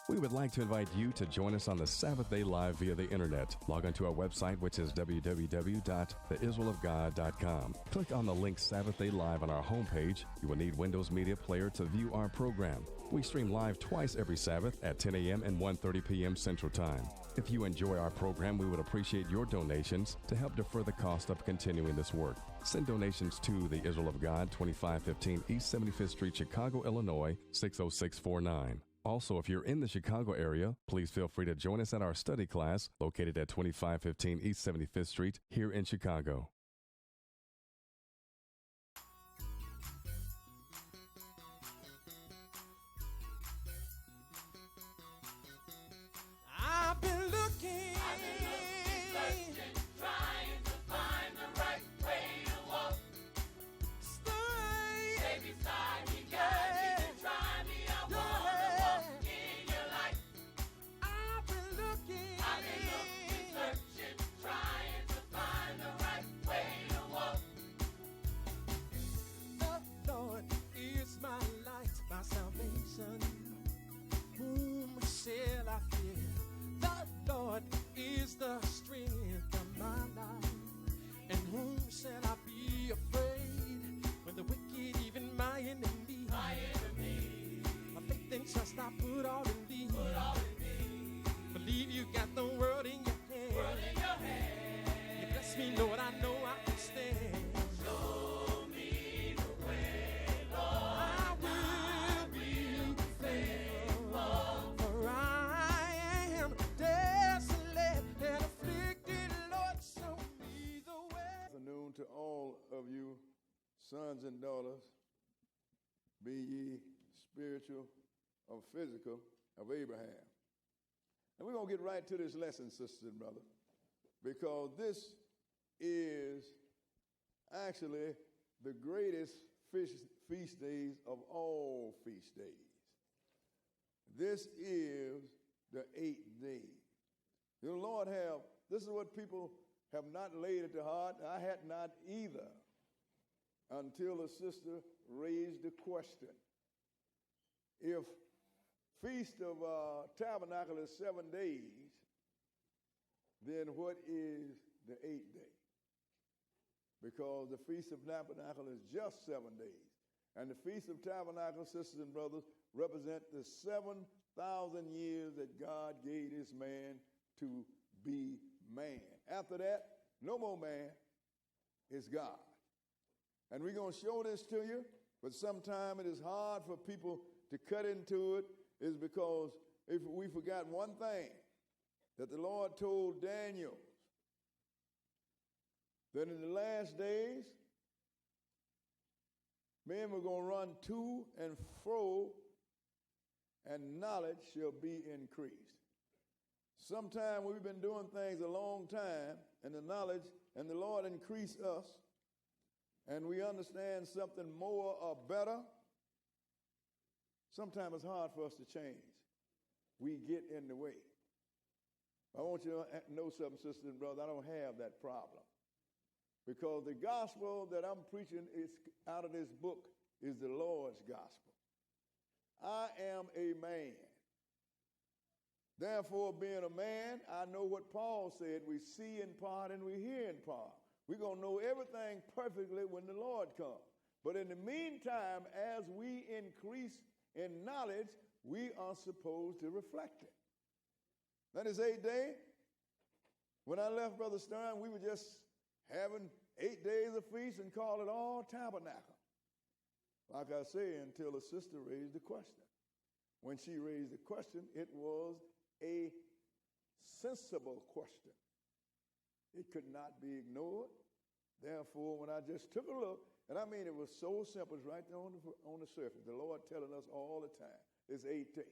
We would like to invite you to join us on the Sabbath Day Live via the internet. Log on to our website, which is www.theisraelofgod.com. Click on the link Sabbath Day Live on our homepage. You will need Windows Media Player to view our program. We stream live twice every Sabbath at 10 a.m. and 1:30 p.m. Central Time. If you enjoy our program, we would appreciate your donations to help defer the cost of continuing this work. Send donations to the Israel of God, 2515 East 75th Street, Chicago, Illinois, 60649. Also, if you're in the Chicago area, please feel free to join us at our study class located at 2515 East 75th Street here in Chicago. I've been looking, searching, trying to find the right way to walk. Stay beside me, guide me, and try me. I wanna walk in your light. I've been looking, searching, trying to find the right way to walk. The Lord is my light, my salvation. Whom shall I fear? The Lord is the strength of my life. And whom shall I be afraid? When the wicked, even my enemy, my faith and trust I put all in thee. Believe you got the world in your hand. You bless me, Lord, I know I can stand. Show me the way, Lord. I will be faithful, for I am desolate and afflicted. Lord, show me the way. Afternoon to all of you, sons and daughters, be ye spiritual or physical of Abraham. And we're going to get right to this lesson, sisters and brothers, because this is actually the greatest feast days of all feast days. This is the 8th day. The Lord this is what people have not laid it to heart. I had not either until the sister raised the question. If Feast of Tabernacle is 7 days, then what is the 8th day? Because the Feast of Tabernacle is just 7 days. And the Feast of Tabernacle, sisters and brothers, represent the 7,000 years that God gave this man to be man. After that, no more man, it's God. And we're going to show this to you, but sometimes it is hard for people to cut into it, is because if we forgot one thing that the Lord told Daniel, that in the last days, men were going to run to and fro, and knowledge shall be increased. Sometimes we've been doing things a long time, and the knowledge and the Lord increase us, and we understand something more or better. Sometimes it's hard for us to change. We get in the way. I want you to know something, sisters and brothers. I don't have that problem. Because the gospel that I'm preaching is out of this book is the Lord's gospel. I am a man. Therefore, being a man, I know what Paul said. We see in part and we hear in part. We're going to know everything perfectly when the Lord comes. But in the meantime, as we increase in knowledge, we are supposed to reflect it. That is 8 days. When I left Brother Stern, we were just having 8 days of feast and call it all tabernacle. Like I say, until the sister raised the question. When she raised the question, it was a sensible question. It could not be ignored. Therefore, when I just took a look, and I mean it was so simple, it's right there on the surface. The Lord telling us all the time, it's 8 days.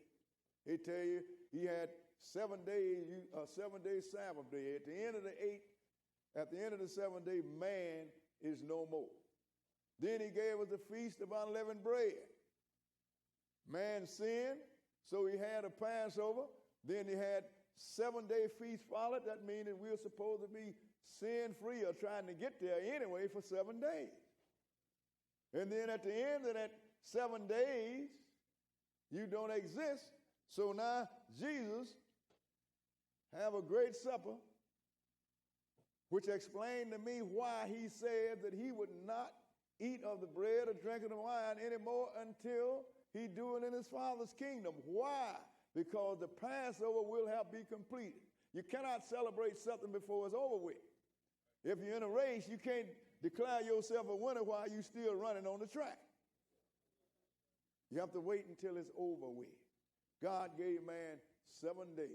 He tell you he had 7 days, 7 day Sabbath day. At the end of the 7th day, man is no more. Then he gave us the feast of unleavened bread. Man sinned, so he had a Passover. Then he had 7-day feast followed. That means that we're supposed to be sin-free or trying to get there anyway for 7 days. And then at the end of that 7 days, you don't exist So now Jesus have a great supper, which explained to me why he said that he would not eat of the bread or drink of the wine anymore until he do it in his Father's kingdom. Why? Because the Passover will have be completed. You cannot celebrate something before it's over with. If you're in a race, you can't declare yourself a winner while you're still running on the track. You have to wait until it's over with. God gave man 7 days,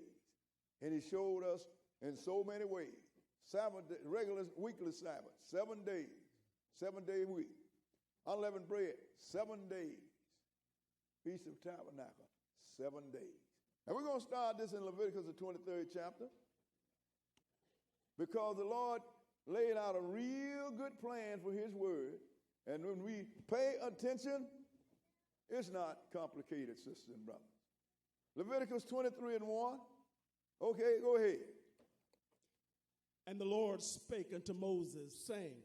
and he showed us in so many ways. Sabbath, regular weekly Sabbath, 7 days, 7-day week. Unleavened bread, 7 days. Feast of Tabernacle, 7 days. And we're going to start this in Leviticus, the 23rd chapter, because the Lord laid out a real good plan for his word. And when we pay attention, it's not complicated, sisters and brothers. Leviticus 23 and 1. Okay, go ahead. And the Lord spake unto Moses, saying,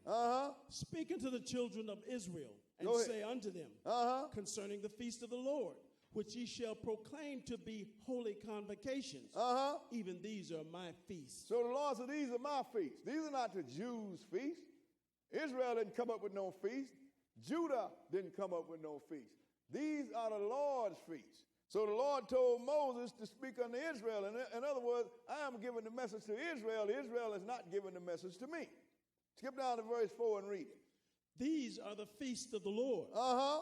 Speak unto the children of Israel, and say unto them, concerning the feast of the Lord, which ye shall proclaim to be holy convocations. Even these are my feasts. So the Lord said, these are my feasts. These are not the Jews' feasts. Israel didn't come up with no feast. Judah didn't come up with no feast. These are the Lord's feasts. So the Lord told Moses to speak unto Israel. In other words, I am giving the message to Israel. Israel is not giving the message to me. Skip down to verse 4 and read it. These are the feasts of the Lord,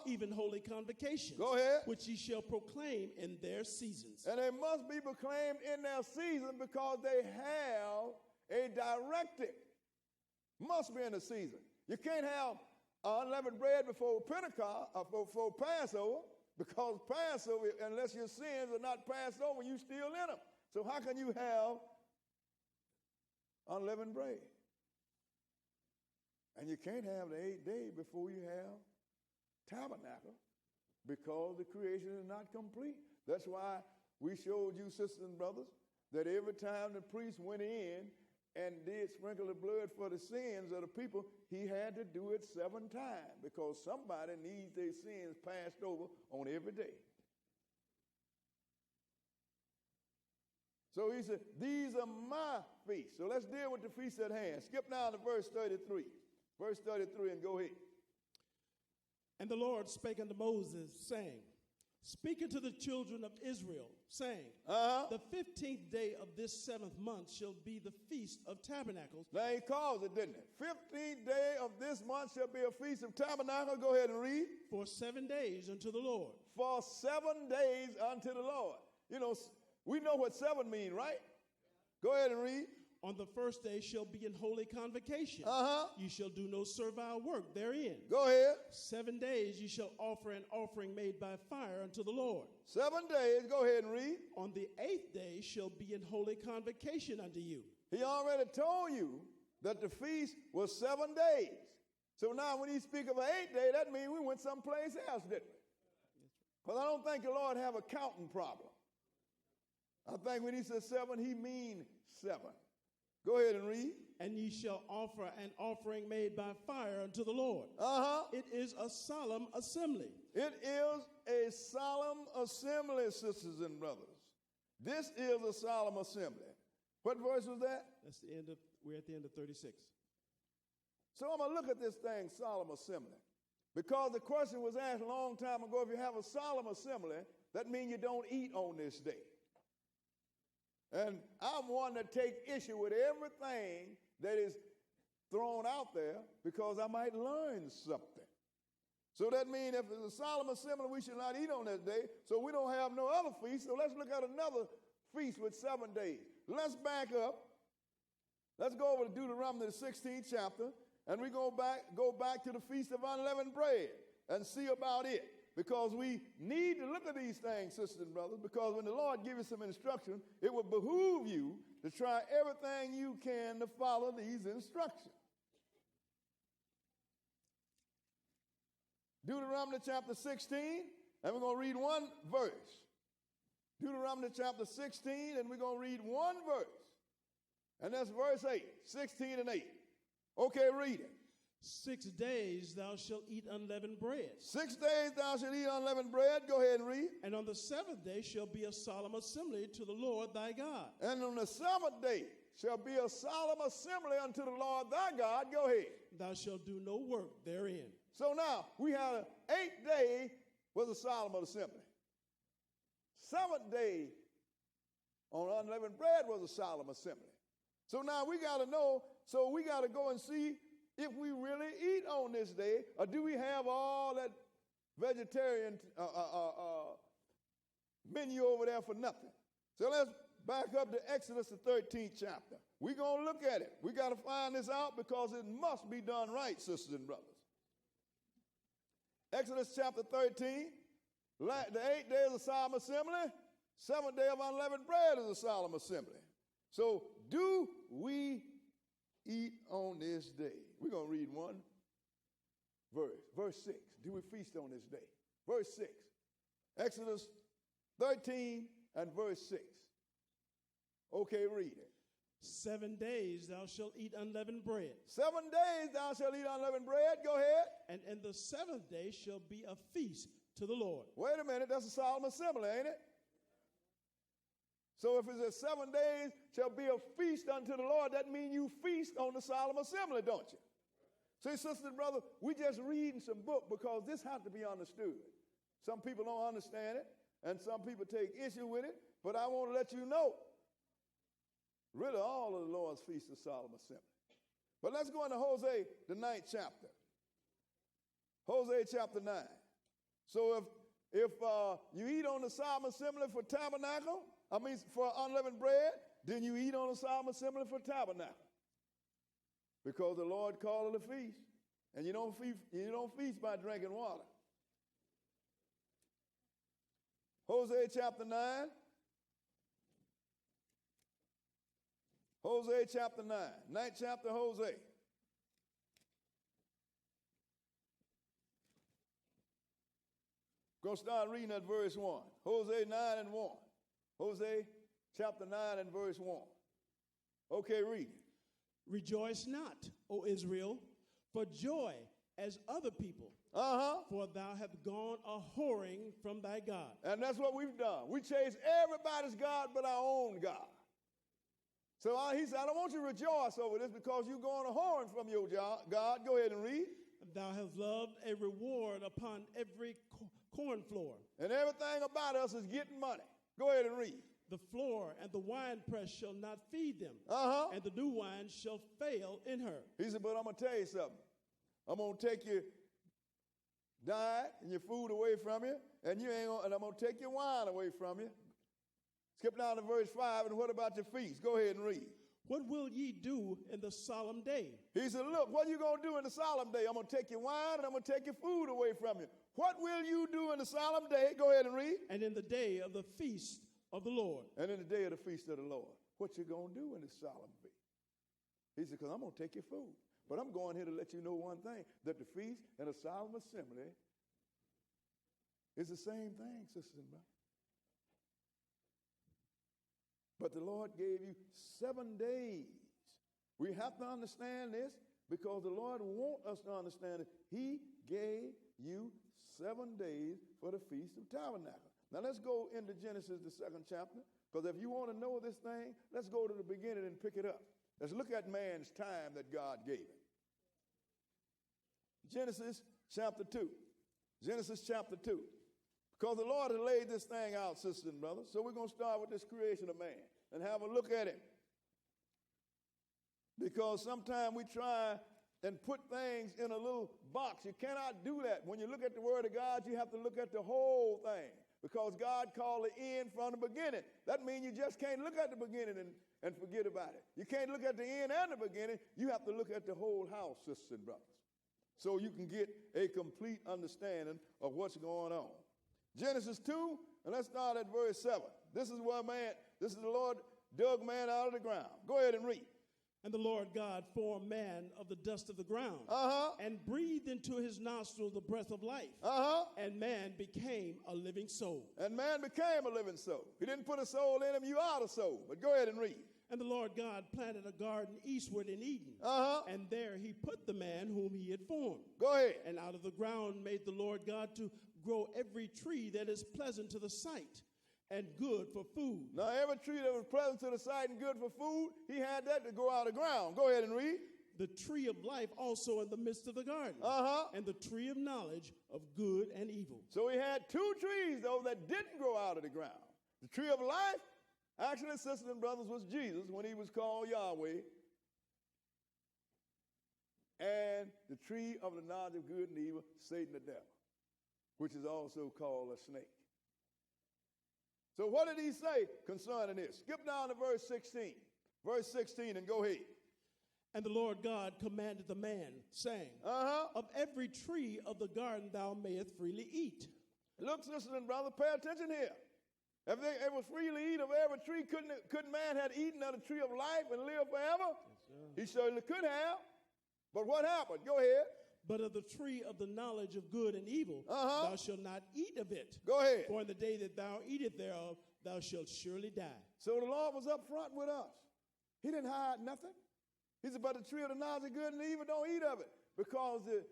even holy convocations, go ahead, which ye shall proclaim in their seasons. And they must be proclaimed in their season because they have a directive. Must be in the season. You can't have unleavened bread before Pentecost or before Passover, because Passover, unless your sins are not passed over, you still in them. So how can you have unleavened bread? And you can't have the 8th day before you have tabernacle, because the creation is not complete. That's why we showed you, sisters and brothers, that every time the priest went in and did sprinkle the blood for the sins of the people, he had to do it 7 times, because somebody needs their sins passed over on every day. So he said, these are my feasts. So let's deal with the feast at hand. Skip down to verse 33. Verse 33 and go ahead. And the Lord spake unto Moses, saying, Speak unto the children of Israel, saying, The 15th day of this 7th month shall be the feast of tabernacles. Now he calls it, didn't it? 15th day of this month shall be a feast of tabernacle. Go ahead and read. For 7 days unto the Lord. For 7 days unto the Lord. You know, we know what 7 mean, right? Go ahead and read. On the first day shall be in holy convocation. You shall do no servile work therein. Go ahead. 7 days you shall offer an offering made by fire unto the Lord. 7 days. Go ahead and read. On the 8th day shall be in holy convocation unto you. He already told you that the feast was 7 days. So now when he speak of an 8th day, that means we went someplace else, didn't we? Because I don't think the Lord have a counting problem. I think when he says 7, he means 7. Go ahead and read. And ye shall offer an offering made by fire unto the Lord. It is a solemn assembly. It is a solemn assembly, sisters and brothers. This is a solemn assembly. What verse was that? That's the end of, we're at the end of 36. So I'm going to look at this thing, solemn assembly. Because the question was asked a long time ago, if you have a solemn assembly, that means you don't eat on this day. And I'm one to take issue with everything that is thrown out there, because I might learn something. So that means if it's a solemn assembly, we should not eat on that day. So we don't have no other feast. So let's look at another feast with 7 days. Let's back up. Let's go over to Deuteronomy, the 16th chapter, and we go back to the Feast of Unleavened Bread and see about it. Because we need to look at these things, sisters and brothers, because when the Lord gives you some instruction, it will behoove you to try everything you can to follow these instructions. Deuteronomy chapter 16, and we're going to read one verse. Deuteronomy chapter 16, and we're going to read one verse. And that's verse 8, 16 and 8. Okay, read it. 6 days thou shalt eat unleavened bread. 6 days thou shalt eat unleavened bread. Go ahead and read. And on the 7th day shall be a solemn assembly to the Lord thy God. And on the 7th day shall be a solemn assembly unto the Lord thy God. Go ahead. Thou shalt do no work therein. So now we had an 8th day was a solemn assembly. 7th day on unleavened bread was a solemn assembly. So now we got to know, so we got to go and see if we really eat on this day, or do we have all that vegetarian menu over there for nothing? So let's back up to Exodus, the 13th chapter. We're going to look at it. We got to find this out because it must be done right, sisters and brothers. Exodus chapter 13, the 8th day is a solemn assembly. 7th day of unleavened bread is a solemn assembly. So do we eat on this day? We're going to read one verse. Verse 6. Do we feast on this day? Verse 6. Exodus 13 and verse 6. Okay, read it. 7 days thou shalt eat unleavened bread. 7 days thou shalt eat unleavened bread. Go ahead. And in the 7th day shall be a feast to the Lord. Wait a minute. That's a solemn assembly, ain't it? So if it's a 7 days shall be a feast unto the Lord, that means you feast on the solemn assembly, don't you? See, sisters and brothers, we just reading some book because this has to be understood. Some people don't understand it, and some people take issue with it, but I want to let you know, really all of the Lord's feasts are solemn assembly. But let's go into Hosea, the 9th chapter. Hosea chapter 9. So if you eat on the solemn assembly for tabernacle, for unleavened bread, then you eat on the solemn assembly for tabernacle. Because the Lord called it a feast. And you don't feast by drinking water. Hosea chapter 9. Hosea chapter 9. 9th chapter of Hosea. Going to start reading at verse 1. Hosea 9 and 1. Hosea chapter 9 and verse 1. Okay, read it. Rejoice not, O Israel, for joy as other people. For thou hast gone a whoring from thy God. And that's what we've done. We chase everybody's God but our own God. So he said, I don't want you to rejoice over this because you're going a whoring from your God. Go ahead and read. Thou hast loved a reward upon every corn floor. And everything about us is getting money. Go ahead and read. The floor and the winepress shall not feed them, and the new wine shall fail in her. He said, but I'm going to tell you something. I'm going to take your diet and your food away from you, and I'm going to take your wine away from you. Skip down to verse 5, and what about your feast? Go ahead and read. What will ye do in the solemn day? He said, look, what are you going to do in the solemn day? I'm going to take your wine, and I'm going to take your food away from you. What will you do in the solemn day? Go ahead and read. And in the day of the feast of the Lord. And in the day of the feast of the Lord. What you going to do in the solemn day? He said, because I'm going to take your food. But I'm going here to let you know one thing, that the feast and the solemn assembly is the same thing, sisters and brothers. But the Lord gave you 7 days. We have to understand this because the Lord wants us to understand it. He gave you 7 days for the Feast of Tabernacles. Now let's go into Genesis, the 2nd chapter, because if you want to know this thing, let's go to the beginning and pick it up. Let's look at man's time that God gave him. Genesis chapter 2. Genesis chapter 2. Because the Lord has laid this thing out, sisters and brothers. So we're going to start with this creation of man and have a look at it. Because sometimes we try and put things in a little box. You cannot do that. When you look at the Word of God, you have to look at the whole thing. Because God called the end from the beginning. That means you just can't look at the beginning and forget about it. You can't look at the end and the beginning. You have to look at the whole house, sisters and brothers. So you can get a complete understanding of what's going on. Genesis 2, and let's start at verse 7. This is the Lord dug man out of the ground. Go ahead and read. And the Lord God formed man of the dust of the ground, and breathed into his nostrils the breath of life, and man became a living soul. And man became a living soul. He didn't put a soul in him, you are a soul. But go ahead and read. And the Lord God planted a garden eastward in Eden, and there he put the the man whom he had formed. Go ahead. And out of the ground made the Lord God to grow every tree that is pleasant to the sight and good for food. Now, every tree that was pleasant to the sight and good for food, he had that to grow out of the ground. Go ahead and read. The tree of life also in the midst of the garden. And the tree of knowledge of good and evil. So he had two trees, though, that didn't grow out of the ground. The tree of life, actually, sisters and brothers, was Jesus when he was called Yahweh. And the tree of the knowledge of good and evil, Satan the devil, which is also called a snake. So what did he say concerning this? Skip down to verse 16. Verse 16 and go ahead. And the Lord God commanded the man, saying, Of every tree of the garden thou mayest freely eat. Look, sisters and brothers, pay attention here. If they ever freely eat of every tree, couldn't man have eaten of the tree of life and live forever? Yes, he certainly could have. But what happened? Go ahead. But of the tree of the knowledge of good and evil, thou shalt not eat of it. Go ahead. For in the day that thou eatest thereof, thou shalt surely die. So the Lord was up front with us. He didn't hide nothing. He said, but the tree of the knowledge of good and evil, don't eat of it. Because the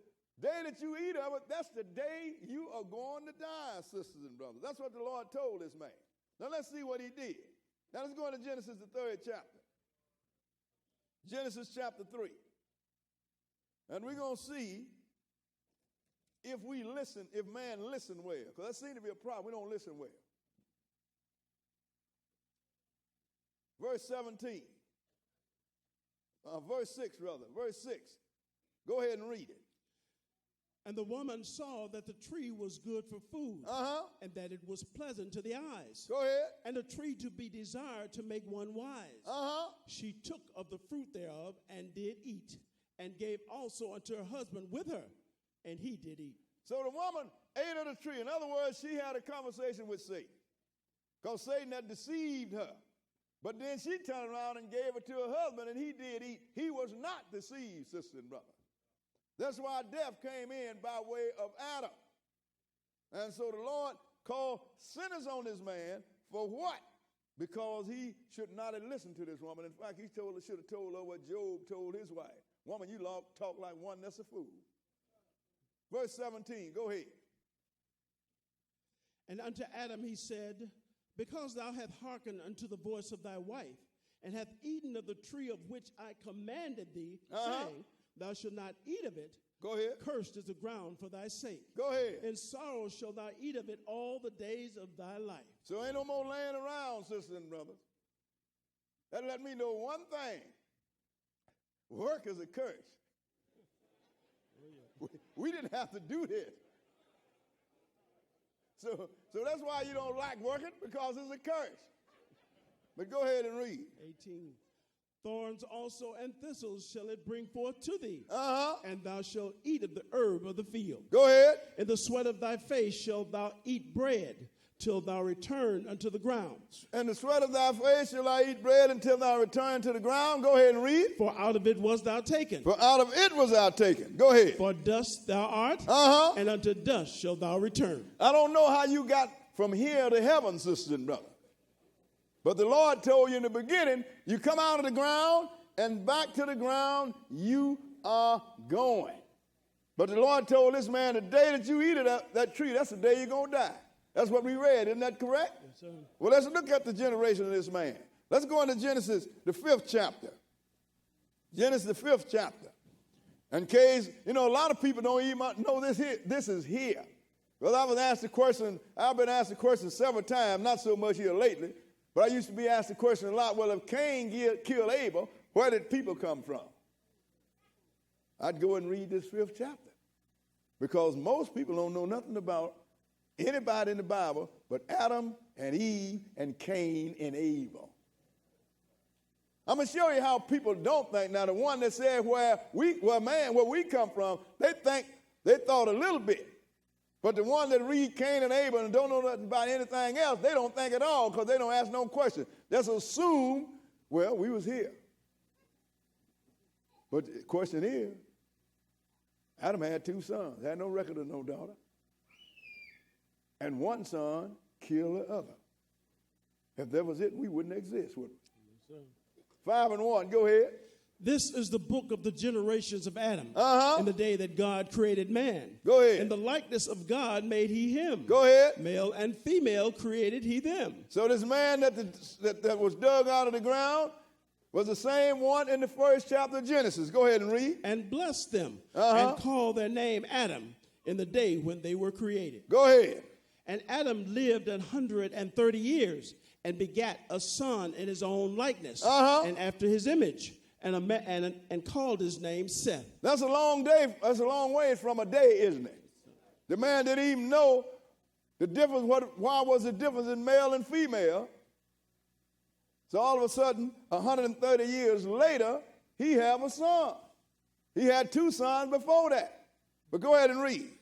day that you eat of it, that's the day you are going to die, sisters and brothers. That's what the Lord told this man. Now let's see what he did. Now let's go into Genesis, the 3rd chapter. Genesis chapter 3. And we're going to see if we listen, if man listen well. Because that seems to be a problem. We don't listen well. Verse 17. Verse 6, rather. Verse 6. Go ahead and read it. And the woman saw that the tree was good for food, and that it was pleasant to the eyes. Go ahead. And a tree to be desired to make one wise. She took of the fruit thereof and did eat, and gave also unto her husband with her, and he did eat. So the woman ate of the tree. In other words, she had a conversation with Satan, because Satan had deceived her. But then she turned around and gave it to her husband, and he did eat. He was not deceived, sister and brother. That's why death came in by way of Adam. And so the Lord called sinners on this man for what? Because he should not have listened to this woman. In fact, he should have told her what Job told his wife. Woman, you talk like one that's a fool. Verse 17, go ahead. And unto Adam he said, because thou hast hearkened unto the voice of thy wife, and hast eaten of the tree of which I commanded thee, saying, thou shalt not eat of it. Go ahead. Cursed is the ground for thy sake. Go ahead. In sorrow shalt thou eat of it all the days of thy life. So ain't no more laying around, sisters and brothers. That let me know one thing. Work is a curse. We didn't have to do this. So that's why you don't like working, because it's a curse. But go ahead and read. 18. Thorns also and thistles shall it bring forth to thee, and thou shalt eat of the herb of the field. Go ahead. In the sweat of thy face shalt thou eat bread, till thou return unto the ground. And the sweat of thy face shall I eat bread until thou return to the ground. Go ahead and read. For out of it was thou taken. For out of it was thou taken. Go ahead. For dust thou art, and unto dust shalt thou return. I don't know how you got from here to heaven, sisters and brothers. But the Lord told you in the beginning, you come out of the ground, and back to the ground you are going. But the Lord told this man, the day that you eat of that tree, that's the day you're going to die. That's what we read. Isn't that correct? Yes, sir. Well, let's look at the generation of this man. Let's go into Genesis, the 5th chapter. Genesis, the 5th chapter. In case, a lot of people don't even know this here. This is here. Well, I've been asked the question several times, not so much here lately, but I used to be asked the question a lot, well, if Cain killed Abel, where did people come from? I'd go and read this 5th chapter, because most people don't know nothing about anybody in the Bible but Adam and Eve and Cain and Abel. I'm going to show you how people don't think. Now, the one that said where we come from, they thought a little bit. But the one that read Cain and Abel and don't know nothing about anything else, they don't think at all, because they don't ask no question. Just assume, well, we was here. But the question is, Adam had 2 sons, had no record of no daughter. And one son killed the other. If that was it, we wouldn't exist, would we? Yes, 5 and 1, go ahead. This is the book of the generations of Adam. In the day that God created man. Go ahead. In the likeness of God made he him. Go ahead. Male and female created he them. So this man that was dug out of the ground was the same one in the first chapter of Genesis. Go ahead and read. And blessed them and called their name Adam in the day when they were created. Go ahead. And Adam lived 130 years and begat a son in his own likeness and after his image. And called his name Seth. That's a long day. That's a long way from a day, isn't it? The man didn't even know the difference. Why was the difference in male and female? So all of a sudden, 130 years later, he have a son. He had 2 sons before that. But go ahead and read.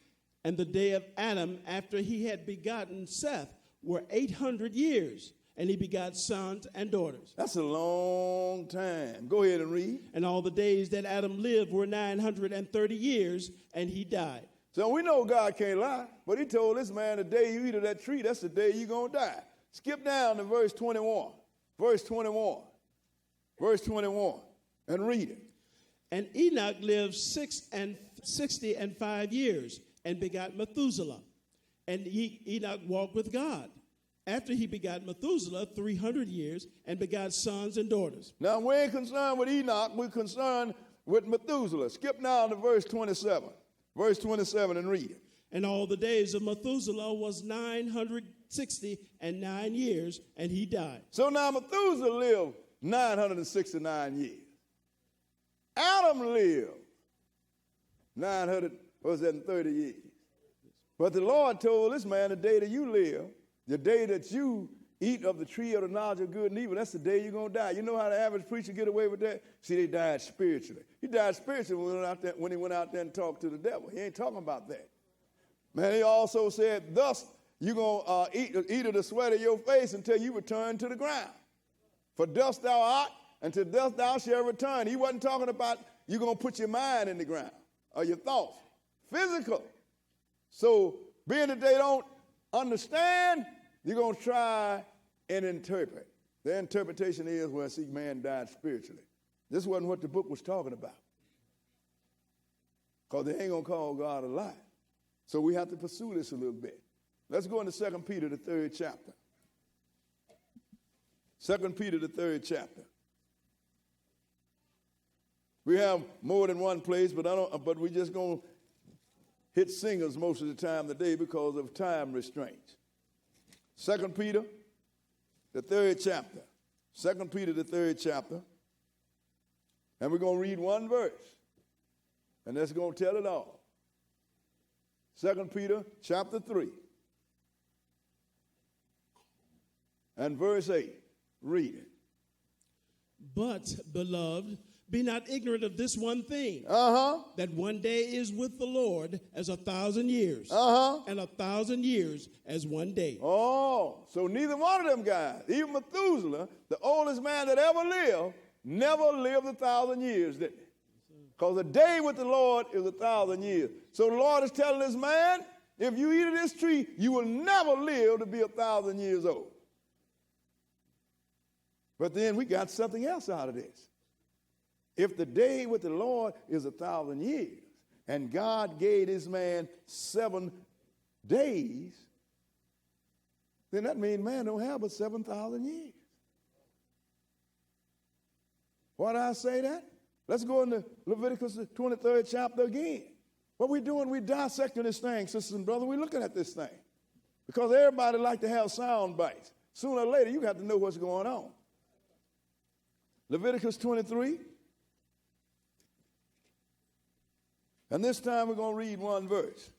And the day of Adam after he had begotten Seth were 800 years. And he begot sons and daughters. That's a long time. Go ahead and read. And all the days that Adam lived were 930 years, and he died. So we know God can't lie, but he told this man, the day you eat of that tree, that's the day you're going to die. Skip down to verse 21. Verse 21. Verse 21. And read it. And Enoch lived 60 and 5 years, and begot Methuselah. And Enoch walked with God. After he begot Methuselah 300 years and begot sons and daughters. Now, we ain't concerned with Enoch. We're concerned with Methuselah. Skip down to verse 27. Verse 27 and read it. And all the days of Methuselah was 969 years, and he died. So now Methuselah lived 969 years. Adam lived 930 years. But the Lord told this man, the day that you live, the day that you eat of the tree of the knowledge of good and evil, that's the day you're going to die. You know how the average preacher get away with that? See, they died spiritually. He died spiritually when he went out there and talked to the devil. He ain't talking about that. Man, he also said, thus you're going to eat of the sweat of your face until you return to the ground. For dust thou art, and to dust thou shalt return. He wasn't talking about you're going to put your mind in the ground or your thoughts. Physical. So being that they don't understand, you're going to try and interpret. Their interpretation is, well, see, man died spiritually. This wasn't what the book was talking about. Because they ain't going to call God a lie. So we have to pursue this a little bit. Let's go into 2 Peter, the 3rd chapter. 2 Peter, the 3rd chapter. We have more than one place, but we're just going to hit singers most of the time today because of time restraints. 2 Peter, the 3rd chapter. 2 Peter, the 3rd chapter. And we're going to read one verse. And that's going to tell it all. 2 Peter, chapter 3. And verse 8. Read it. But, beloved, be not ignorant of this one thing, that one day is with the Lord as 1,000 years, and 1,000 years as one day. Oh, so neither one of them guys, even Methuselah, the oldest man that ever lived, never lived 1,000 years, did he? Because a day with the Lord is 1,000 years. So the Lord is telling this man, if you eat of this tree, you will never live to be 1,000 years old. But then we got something else out of this. If the day with the Lord is 1,000 years, and God gave this man 7 days, then that means man don't have but 7,000 years. Why did I say that? Let's go into Leviticus, the 23rd chapter again. What we doing, we dissecting this thing, sisters and brothers. We're looking at this thing. Because everybody like to have sound bites. Sooner or later, you got to know what's going on. Leviticus 23. And this time we're going to read one verse.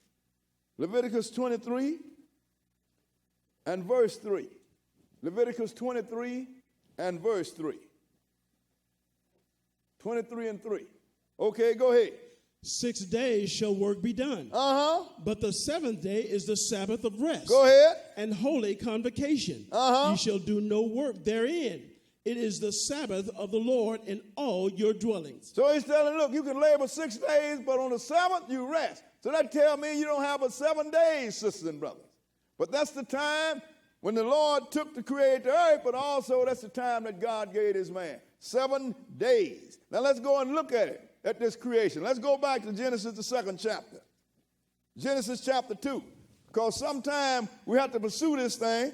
Leviticus 23 and verse 3. Leviticus 23 and verse 3. 23 and 3. Okay, go ahead. 6 days shall work be done. But the 7th day is the Sabbath of rest. Go ahead. And holy convocation. Ye shall do no work therein. It is the Sabbath of the Lord in all your dwellings. So he's telling, look, you can labor 6 days, but on the 7th you rest. So that tells me you don't have but 7 days, sisters and brothers. But that's the time when the Lord took to create the earth, but also that's the time that God gave his man. 7 days. Now let's go and look at it, at this creation. Let's go back to Genesis, the 2nd chapter. Genesis chapter 2. Because sometimes we have to pursue this thing.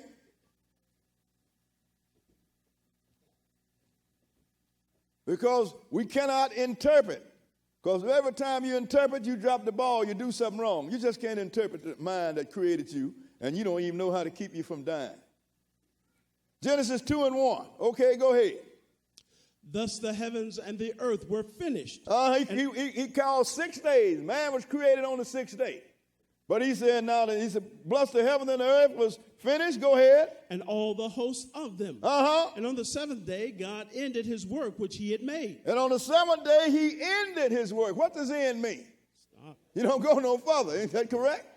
Because we cannot interpret. Because every time you interpret, you drop the ball, you do something wrong. You just can't interpret the mind that created you, and you don't even know how to keep you from dying. Genesis 2:1. Okay, go ahead. Thus the heavens and the earth were finished. He called 6 days. Man was created on the 6th day. But he said, bless the heaven and the earth was finished. Go ahead. And all the hosts of them. And on the 7th day, God ended his work which he had made. And on the 7th day, he ended his work. What does end mean? Stop. You don't go no further. Is that correct?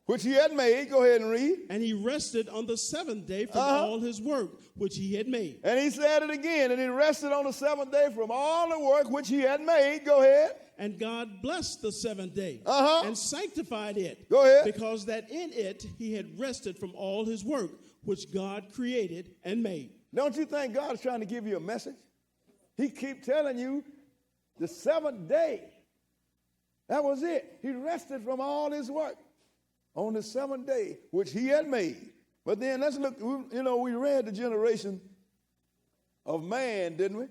Which he had made. Go ahead and read. And he rested on the 7th day from all his work which he had made. And he said it again. And he rested on the 7th day from all the work which he had made. Go ahead. And God blessed the 7th day and sanctified it. Go ahead. Because that in it he had rested from all his work which God created and made. Don't you think God is trying to give you a message? He keep telling you the 7th day. That was it. He rested from all his work on the 7th day which he had made. But then let's look, we read the generation of man, didn't we?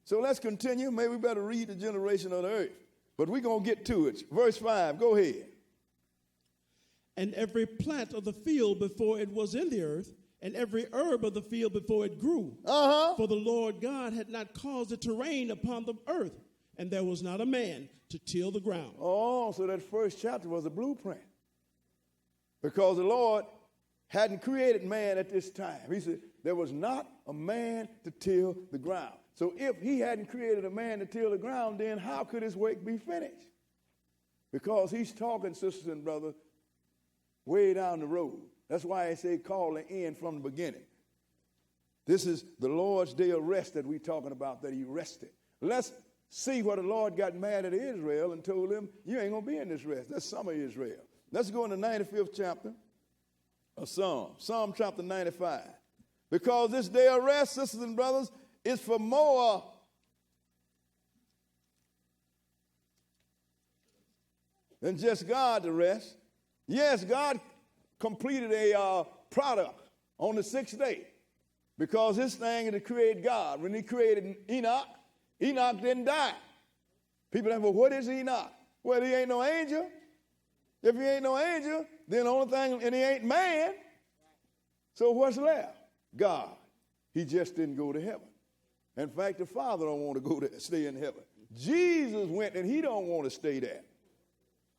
So let's continue. Maybe we better read the generation of the earth. But we're going to get to it. Verse 5, go ahead. And every plant of the field before it was in the earth, and every herb of the field before it grew. For the Lord God had not caused it to rain upon the earth, and there was not a man to till the ground. Oh, so that first chapter was a blueprint. Because the Lord hadn't created man at this time. He said, there was not a man to till the ground. So if he hadn't created a man to till the ground, then how could his work be finished? Because he's talking, sisters and brothers, way down the road. That's why I say call the end from the beginning. This is the Lord's day of rest that we're talking about, that he rested. Let's see where the Lord got mad at Israel and told them, you ain't going to be in this rest. That's some of Israel. Let's go in the 95th chapter of Psalm chapter 95. Because this day of rest, sisters and brothers, is for more than just God to rest. Yes, God completed a product on the 6th day because his thing is to create God. When he created Enoch, Enoch didn't die. People say, well, what is Enoch? Well, he ain't no angel. If he ain't no angel, then the only thing, and he ain't man. So what's left? God. He just didn't go to heaven. In fact, the Father don't want to go to stay in heaven. Jesus went and he don't want to stay there.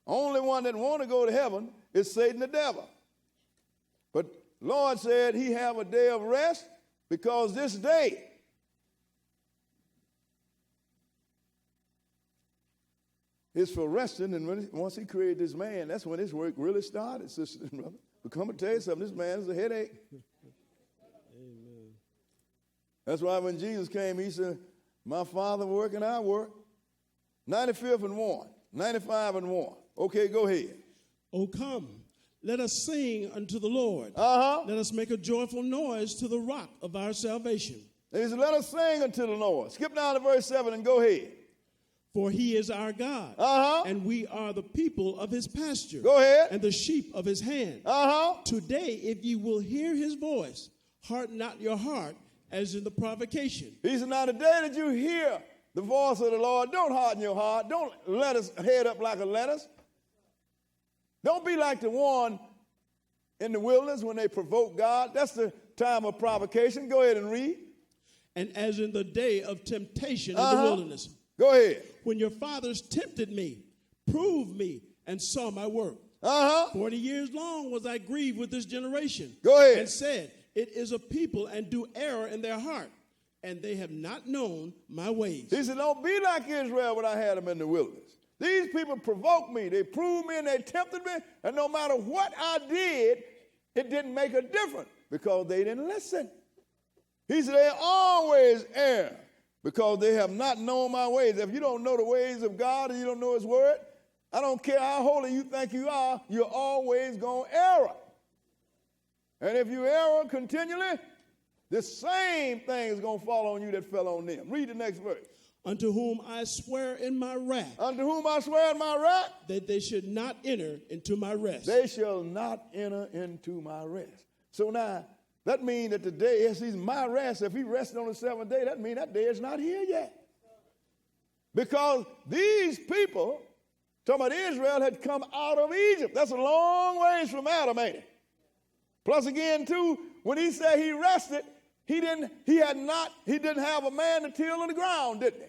Only one that want to go to heaven is Satan the devil. But Lord said he have a day of rest because this day is for resting. And once he created this man, that's when his work really started, sisters and brothers. But come and tell you something, this man is a headache. That's why when Jesus came, he said, my Father work and I work. 95th and 1. 95 and 1. Okay, go ahead. Oh, come, let us sing unto the Lord. Let us make a joyful noise to the rock of our salvation. He said, let us sing unto the Lord. Skip down to verse 7 and go ahead. For he is our God, and we are the people of his pasture. Go ahead. And the sheep of his hand. Today, if you will hear his voice, harden not your heart, as in the provocation. He said, now the day that you hear the voice of the Lord, don't harden your heart. Don't let us head up like a lettuce. Don't be like the one in the wilderness when they provoke God. That's the time of provocation. Go ahead and read. And as in the day of temptation in the wilderness. Go ahead. When your fathers tempted me, proved me, and saw my work. 40 years long was I grieved with this generation. Go ahead. And said, it is a people and do error in their heart, and they have not known my ways. He said, don't be like Israel when I had them in the wilderness. These people provoked me. They proved me and they tempted me, and no matter what I did, it didn't make a difference because they didn't listen. He said, they always err because they have not known my ways. If you don't know the ways of God and you don't know his word, I don't care how holy you think you are, you're always going to err. And if you err continually, The same thing is going to fall on you that fell on them. Read the next verse. Unto whom I swear in my wrath. Unto whom I swear in my wrath. That they should not enter into my rest. They shall not enter into my rest. So now, that means that the day, yes, he's my rest. If he rested on the seventh day, that means that day is not here yet. Because these people, talking about Israel, had come out of Egypt. That's a long ways from Adam, ain't it? Plus again, too, when he said he rested, he didn't have a man to till the ground, didn't he?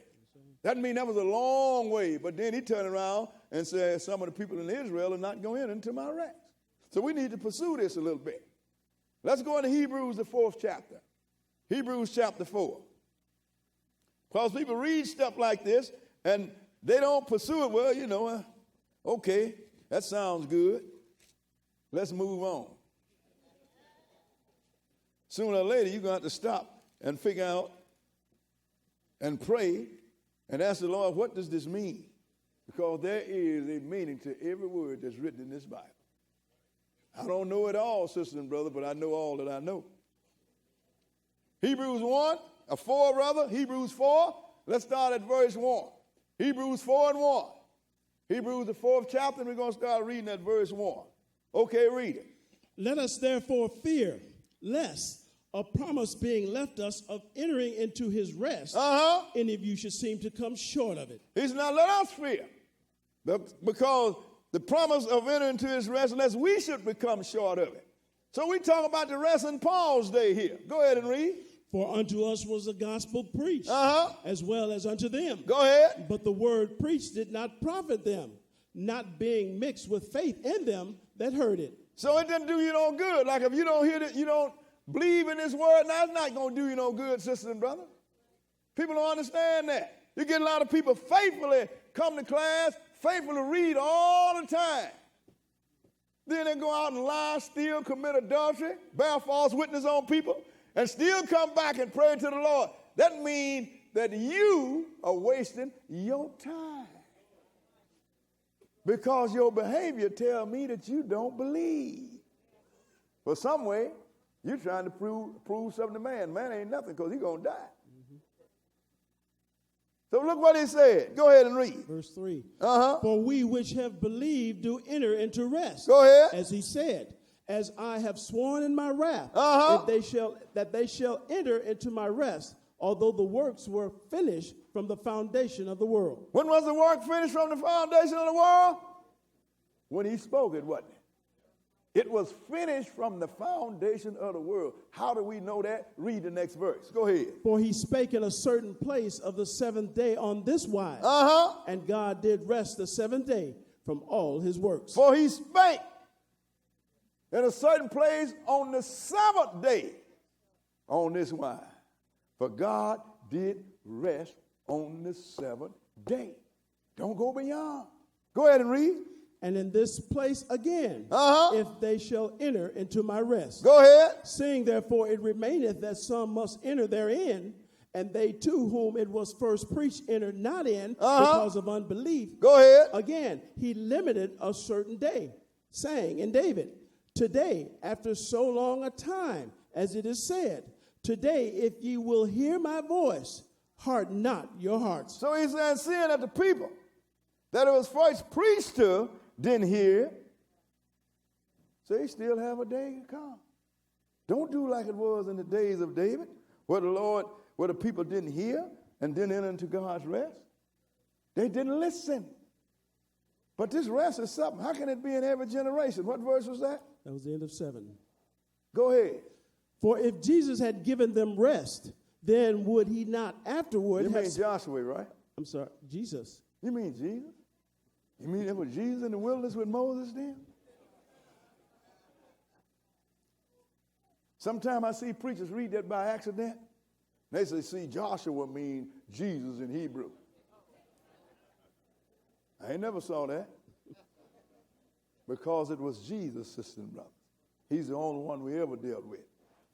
That means that was a long way. But then he turned around and said, some of the people in Israel are not going into my rest. So we need to pursue this a little bit. Let's go into Hebrews, the 4th chapter. Hebrews chapter 4. Because people read stuff like this and they don't pursue it. Well, okay, that sounds good. Let's move on. Sooner or later, you're going to have to stop and figure out and pray and ask the Lord, what does this mean? Because there is a meaning to every word that's written in this Bible. I don't know it all, sister and brother, but I know all that I know. Hebrews 4, brother. Hebrews 4. Let's start at verse 1. Hebrews 4 and 1. Hebrews, the 4th chapter, and we're going to start reading at verse 1. Okay, read it. Let us therefore fear, lest a promise being left us of entering into his rest, any of you should seem to come short of it. He's not let us fear. Because the promise of entering into his rest, lest we should become short of it. So we talk about the rest in Paul's day here. Go ahead and read. For unto us was the gospel preached, as well as unto them. Go ahead. But the word preached did not profit them, not being mixed with faith in them that heard it. So it didn't do you no good. Like if you don't hear it, you don't believe in this word, now it's not going to do you no good, sisters and brothers. People don't understand that. You get a lot of people faithfully come to class, faithfully read all the time. Then they go out and lie, steal, commit adultery, bear false witness on people, and still come back and pray to the Lord. That means that you are wasting your time. Because your behavior tells me that you don't believe. For some way, you're trying to prove something to man. Man ain't nothing because he's going to die. So look what he said. Go ahead and read. Verse 3. For we which have believed do enter into rest. Go ahead. As he said, as I have sworn in my wrath, that they shall enter into my rest, although the works were finished from the foundation of the world. When was the work finished from the foundation of the world? When he spoke it, wasn't it? It was finished from the foundation of the world. How do we know that? Read the next verse. Go ahead. For he spake in a certain place of the seventh day on this wise. And God did rest the seventh day from all his works. For he spake in a certain place on the seventh day on this wise. For God did rest on the seventh day. Don't go beyond. Go ahead and read. And in this place again, if they shall enter into my rest. Go ahead. Seeing therefore it remaineth that some must enter therein, and they too whom it was first preached entered not in because of unbelief. Go ahead. Again, he limited a certain day, saying in David, today, after so long a time, as it is said, today, if ye will hear my voice, harden not your hearts. So he's saying, seeing that the people that it was first preached to didn't hear, so they still have a day to come. Don't do like it was in the days of David, where the people didn't hear and didn't enter into God's rest. They didn't listen. But this rest is something. How can it be in every generation? What verse was that? That was the end of 7. Go ahead. For if Jesus had given them rest, then would he not afterward You mean Joshua, right? I'm sorry, Jesus. You mean Jesus? You mean it was Jesus in the wilderness with Moses then? Sometimes I see preachers read that by accident. They say, see, Joshua mean Jesus in Hebrew. I ain't never saw that. Because it was Jesus, sister and brother. He's the only one we ever dealt with.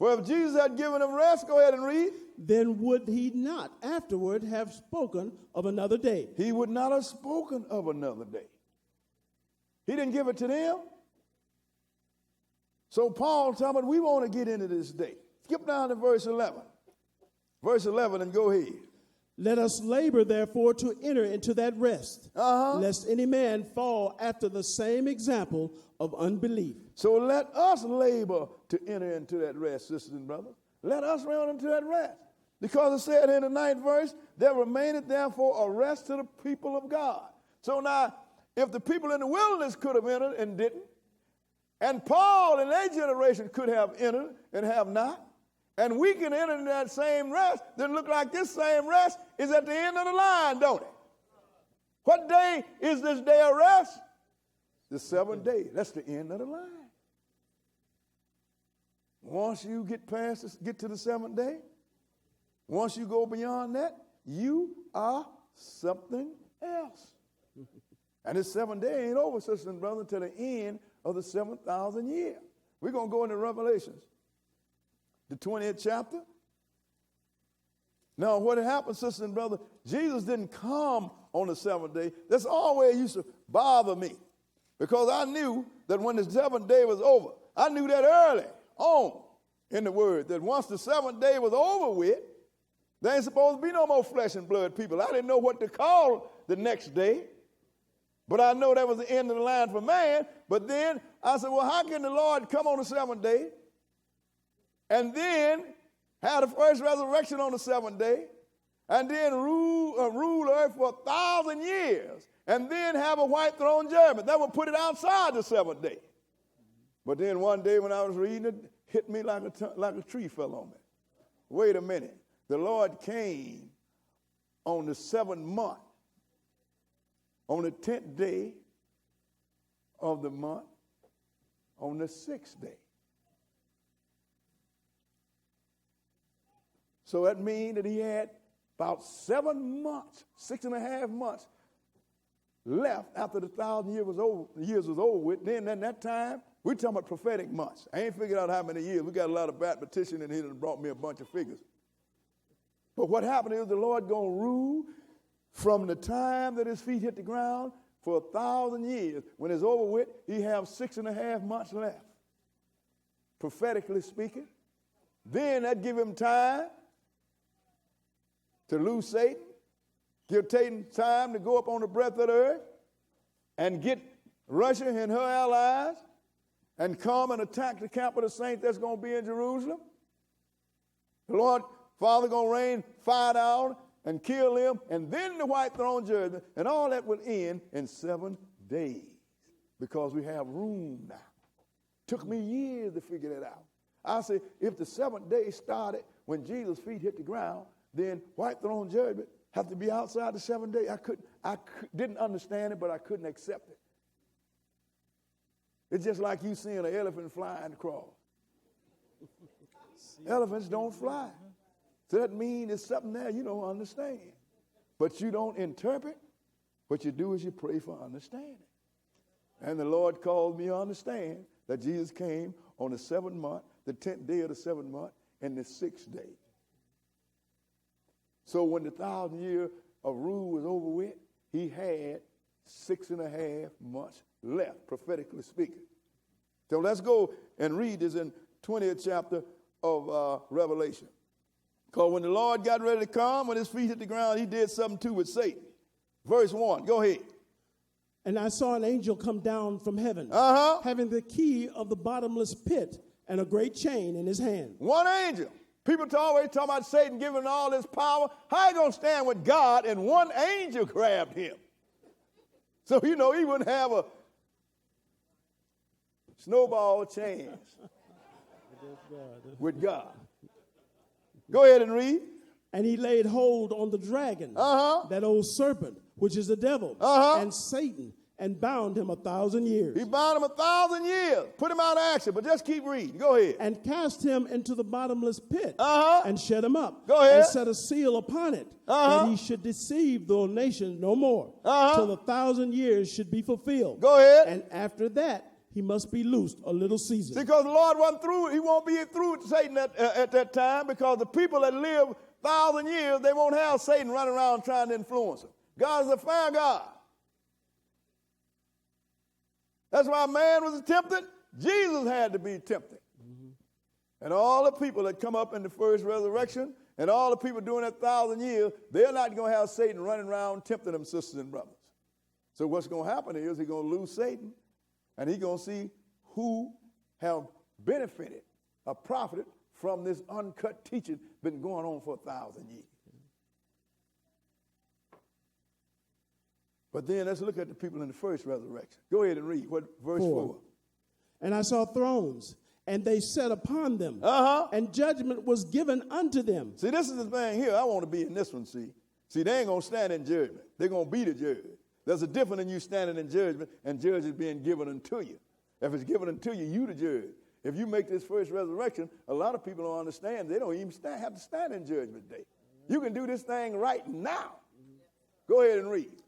Well, if Jesus had given them rest, go ahead and read. Then would he not afterward have spoken of another day? He would not have spoken of another day. He didn't give it to them. So Paul told me, we want to get into this day. Skip down to verse 11. Verse 11 and go ahead. Let us labor, therefore, to enter into that rest, lest any man fall after the same example of unbelief. So let us labor to enter into that rest, sisters and brothers. Let us run into that rest. Because it said in the 9th verse, there remaineth therefore a rest to the people of God. So now, if the people in the wilderness could have entered and didn't, and Paul in their generation could have entered and have not, and we can enter into that same rest, then look like this same rest is at the end of the line, don't it? What day is this day of rest? The 7th day. That's the end of the line. Once you get to the 7th day, once you go beyond that, you are something else. And this 7th day ain't over, sisters and brothers, until the end of the 7,000 year. We're going to go into Revelations, the 20th chapter. Now, what happened, sisters and brothers, Jesus didn't come on the 7th day. That's always used to bother me, because I knew that when the 7th day was over, I knew that early on in the Word, that once the 7th day was over with, there ain't supposed to be no more flesh and blood people. I didn't know what to call the next day, but I know that was the end of the line for man. But then I said, well, how can the Lord come on the 7th day and then have the first resurrection on the 7th day and then rule earth for 1,000 years and then have a white throne judgment? That would put it outside the 7th day. But then one day when I was reading it, hit me like a tree fell on me. Wait a minute. The Lord came on the 7th month, on the 10th day of the month, on the 6th day. So that means that he had about 7 months, 6.5 months left after the 1,000 years was over with. Then at that time, we're talking about prophetic months. I ain't figured out how many years. We got a lot of mathematicians in here that brought me a bunch of figures. But what happened is the Lord going to rule from the time that his feet hit the ground for 1,000 years. When it's over with, he have 6.5 months left, prophetically speaking. Then that give him time to lose Satan, give Satan time to go up on the breadth of the earth and get Russia and her allies and come and attack the camp of the saints that's going to be in Jerusalem. The Lord Father going to rain fire down and kill them, and then the white throne judgment, and all that will end in 7 days because we have room now. Took me years to figure that out. I said, if the 7th day started when Jesus' feet hit the ground, then white throne judgment have to be outside the 7th day. I didn't understand it, but I couldn't accept it. It's just like you seeing an elephant flying across. Elephants don't fly. So that means there's something there you don't understand. But you don't interpret. What you do is you pray for understanding. And the Lord called me to understand that Jesus came on the 7th month, the 10th day of the 7th month, and the 6th day. So when the 1,000 year of rule was over with, he had 6.5 months left, prophetically speaking. So let's go and read this in 20th chapter of Revelation. Because when the Lord got ready to come, when his feet hit the ground, he did something too with Satan. Verse 1, go ahead. And I saw an angel come down from heaven, having the key of the bottomless pit and a great chain in his hand. One angel. People always talk about Satan giving all his power. How you going to stand with God and one angel grabbed him? So, he wouldn't have a snowball chance with God. Go ahead and read. And he laid hold on the dragon, that old serpent, which is the devil, and Satan, and bound him 1,000 years. He bound him 1,000 years. Put him out of action, but just keep reading. Go ahead. And cast him into the bottomless pit, and shut him up. Go ahead. And set a seal upon it, that he should deceive the nations no more, till the 1,000 years should be fulfilled. Go ahead. And after that, he must be loosed a little season. Because the Lord wasn't through. He won't be through with Satan at that time, because the people that live 1,000 years, they won't have Satan running around trying to influence them. God is a fair God. That's why man was tempted. Jesus had to be tempted. And all the people that come up in the first resurrection and all the people doing that 1,000 years, they're not going to have Satan running around tempting them, sisters and brothers. So what's going to happen is he's going to lose Satan, and he's going to see who have benefited or profited from this uncut teaching been going on for 1,000 years. But then let's look at the people in the first resurrection. Go ahead and read what verse 4. And I saw thrones, and they sat upon them, and judgment was given unto them. See, this is the thing here. I want to be in this one, see. See, they ain't going to stand in judgment. They're going to be the judge. There's a difference in you standing in judgment and judgment being given unto you. If it's given unto you, you the judge. If you make this first resurrection, a lot of people don't understand. They don't even have to stand in judgment day. You can do this thing right now. Go ahead and read.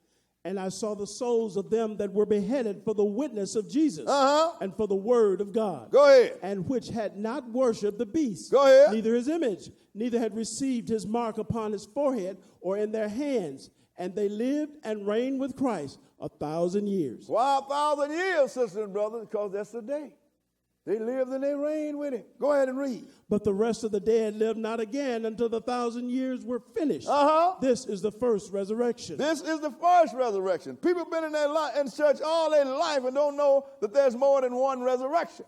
And I saw the souls of them that were beheaded for the witness of Jesus and for the word of God. Go ahead. And which had not worshipped the beast, Go ahead. neither his image, neither had received his mark upon his forehead or in their hands. And they lived and reigned with Christ 1,000 years. Why 1,000 years, sisters and brothers? Because that's the day. They lived and they reigned with him. Go ahead and read. But the rest of the dead lived not again until the 1,000 years were finished. This is the first resurrection. This is the first resurrection. People have been in church all their life and don't know that there's more than one resurrection.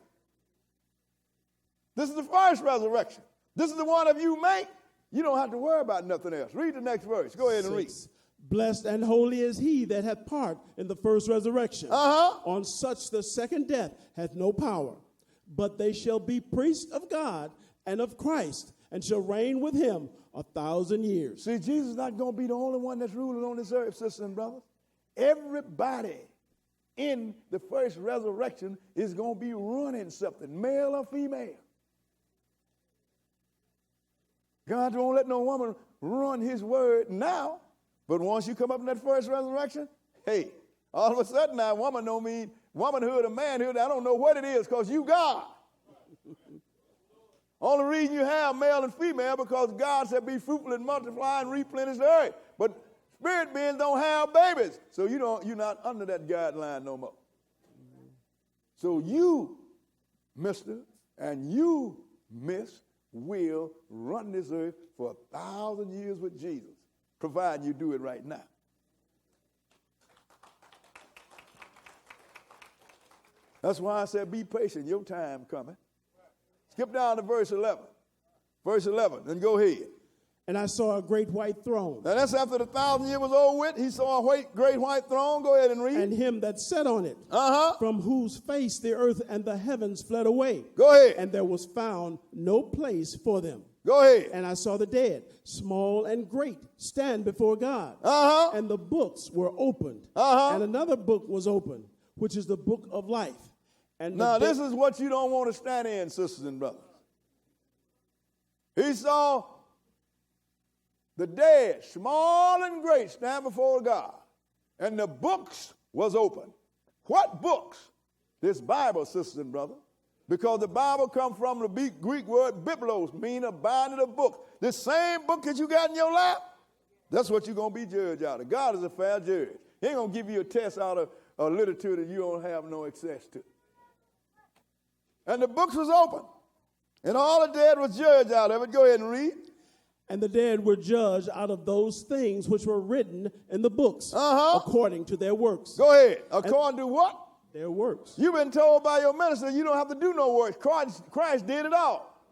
This is the first resurrection. This is the one if you make, you don't have to worry about nothing else. Read the next verse. Go ahead and read. Blessed and holy is he that hath part in the first resurrection. On such the second death hath no power. But they shall be priests of God and of Christ, and shall reign with him 1,000 years. See, Jesus is not going to be the only one that's ruling on this earth, sisters and brothers. Everybody in the first resurrection is going to be running something, male or female. God won't let no woman run his word now, but once you come up in that first resurrection, hey, all of a sudden now woman don't mean womanhood or manhood. I don't know what it is because you God. Only reason you have male and female because God said be fruitful and multiply and replenish the earth. But spirit beings don't have babies. So you're not under that guideline no more. So you, mister, and you, miss, will run this earth for 1,000 years with Jesus, providing you do it right now. That's why I said be patient. Your time coming. Skip down to verse 11. Verse 11, and go ahead. And I saw a great white throne. Now that's after the 1,000 years was over with. He saw a great white throne. Go ahead and read. And him that sat on it, from whose face the earth and the heavens fled away. Go ahead. And there was found no place for them. Go ahead. And I saw the dead, small and great, stand before God. And the books were opened. And another book was opened, which is the book of life. And now this is what you don't want to stand in, sisters and brothers. He saw the dead, small and great, stand before God. And the books was open. What books? This Bible, sisters and brothers. Because the Bible comes from the Greek word biblos, meaning a binding of books. This same book that you got in your lap, that's what you're going to be judged out of. God is a fair judge. He ain't going to give you a test out of a literature that you don't have no access to. And the books was open. And all the dead was judged out of it. Go ahead and read. And the dead were judged out of those things which were written in the books, according to their works. Go ahead. According to what? Their works. You've been told by your minister you don't have to do no works. Christ did it all.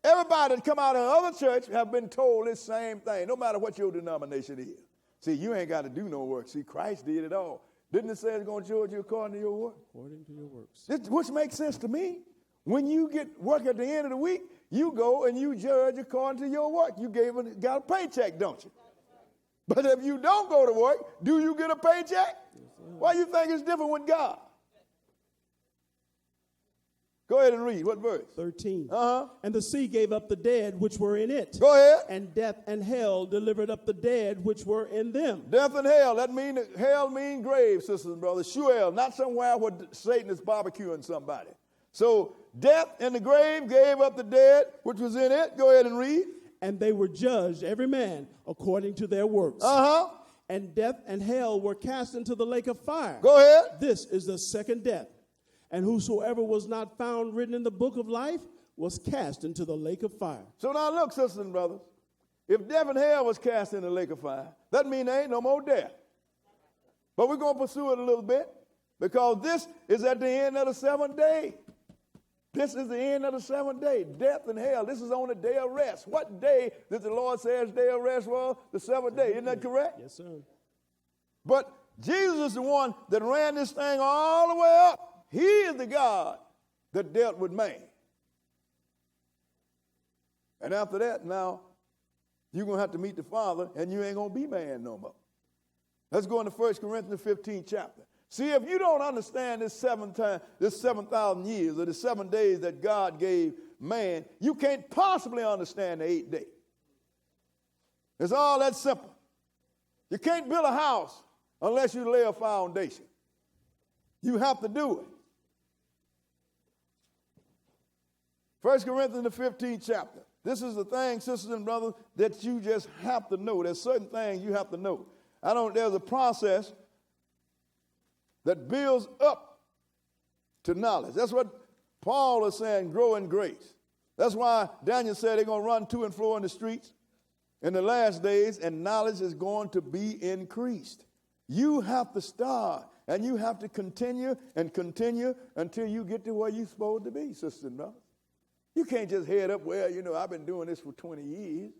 Everybody that come out of other church have been told this same thing, no matter what your denomination is. See, you ain't got to do no work. See, Christ did it all. Didn't it say it's going to judge you according to your work? According to your works. Which makes sense to me. When you get work at the end of the week, you go and you judge according to your work. You got a paycheck, don't you? But if you don't go to work, do you get a paycheck? Why do you think it's different with God? Go ahead and read. What verse? 13. And the sea gave up the dead which were in it. Go ahead. And death and hell delivered up the dead which were in them. Death and hell. Hell means grave, sisters and brothers. Sheol, not somewhere where Satan is barbecuing somebody. So death and the grave gave up the dead which was in it. Go ahead and read. And they were judged, every man, according to their works. And death and hell were cast into the lake of fire. Go ahead. This is the second death. And whosoever was not found written in the book of life was cast into the lake of fire. So now look, sisters and brothers, if death and hell was cast in the lake of fire, that means there ain't no more death. But we're going to pursue it a little bit because this is at the end of the seventh day. This is the end of the seventh day. Death and hell. This is on the day of rest. What day did the Lord say his day of rest was? The seventh day. Isn't that correct? Yes, sir. But Jesus is the one that ran this thing all the way up. He is the God that dealt with man. And after that, now, you're going to have to meet the Father, and you ain't going to be man no more. Let's go into 1 Corinthians 15 chapter. See, if you don't understand this 7,000 years or the 7 days that God gave man, you can't possibly understand the 8th day. It's all that simple. You can't build a house unless you lay a foundation. You have to do it. 1 Corinthians the 15th chapter. This is the thing, sisters and brothers, that you just have to know. There's certain things you have to know. There's a process that builds up to knowledge. That's what Paul is saying, grow in grace. That's why Daniel said they're going to run to and fro in the streets in the last days, and knowledge is going to be increased. You have to start, and you have to continue and continue until you get to where you're supposed to be, sisters and brothers. You can't just head up, well, I've been doing this for 20 years.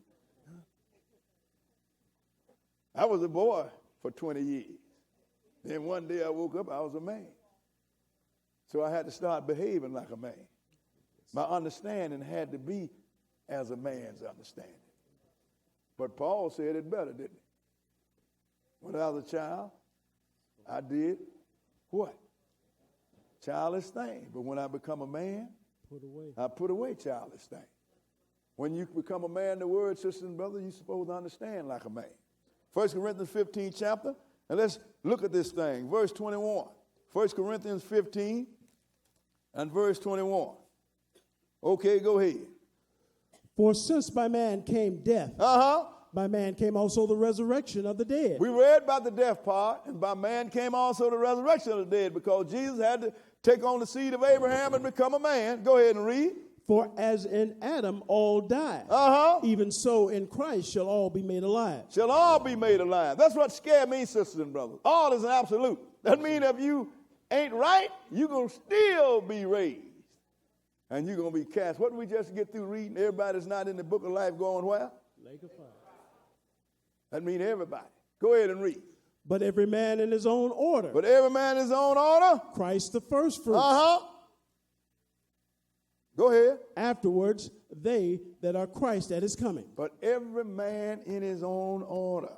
I was a boy for 20 years. Then one day I woke up, I was a man. So I had to start behaving like a man. My understanding had to be as a man's understanding. But Paul said it better, didn't he? When I was a child, I did what? Childish things. But when I become a man, I put away childish things. When you become a man, the word, sisters and brothers, you're supposed to understand like a man. 1 Corinthians 15 chapter, and let's look at this thing. Verse 21. 1 Corinthians 15 and verse 21. Okay, go ahead. For since by man came death, by man came also the resurrection of the dead. We read about the death part, and by man came also the resurrection of the dead, because Jesus had to take on the seed of Abraham and become a man. Go ahead and read. For as in Adam all die, even so in Christ shall all be made alive. Shall all be made alive. That's what scared me, sisters and brothers. All is an absolute. That means if you ain't right, you're going to still be raised. And you're going to be cast. What did we just get through reading? Everybody's not in the book of life going where? Lake of fire. That means everybody. Go ahead and read. But every man in his own order. But every man in his own order. Christ the first fruits. Go ahead. Afterwards, they that are Christ at his coming. But every man in his own order.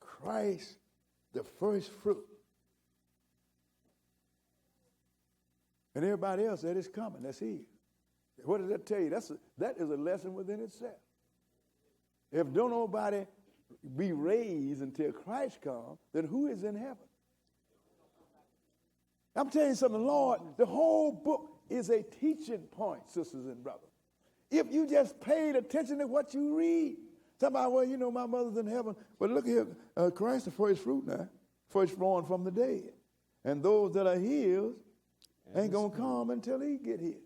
Christ the first fruit. And everybody else that is coming, that's here. What does that tell you? That is a lesson within itself. If don't nobody be raised until Christ comes, then who is in heaven? I'm telling you something, Lord, the whole book is a teaching point, sisters and brothers. If you just paid attention to what you read. Somebody, well, my mother's in heaven. But look here, Christ the first fruit now, first born from the dead. And those that are his ain't going to come until he get here.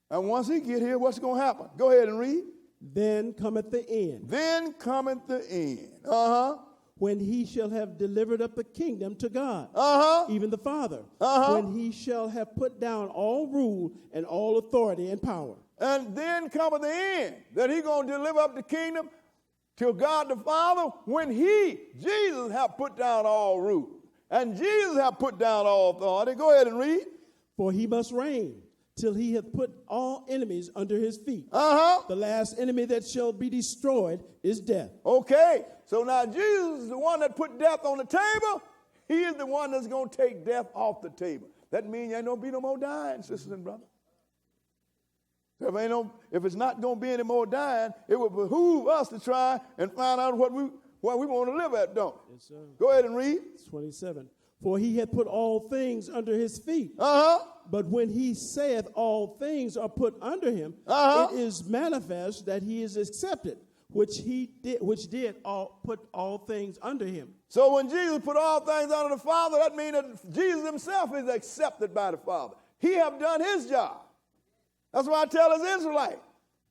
And once he get here, what's going to happen? Go ahead and read. Then cometh the end. Then cometh the end. When he shall have delivered up the kingdom to God, even the Father. When he shall have put down all rule and all authority and power. And then cometh the end, that he going to deliver up the kingdom to God the Father when he, Jesus, have put down all rule. And Jesus have put down all authority. Go ahead and read. For he must reign till he hath put all enemies under his feet. The last enemy that shall be destroyed is death. Okay, so now Jesus is the one that put death on the table. He is the one that's going to take death off the table. That means there ain't going to be no more dying, sisters and brothers. If it's not going to be any more dying, it would behoove us to try and find out where we want to live at, don't we? Yes, sir. Go ahead and read. 27. For he hath put all things under his feet. But when he saith all things are put under him, it is manifest that he is accepted, which did put all things under him. So when Jesus put all things under the Father, that means that Jesus himself is accepted by the Father. He have done his job. That's why I tell us Israelites,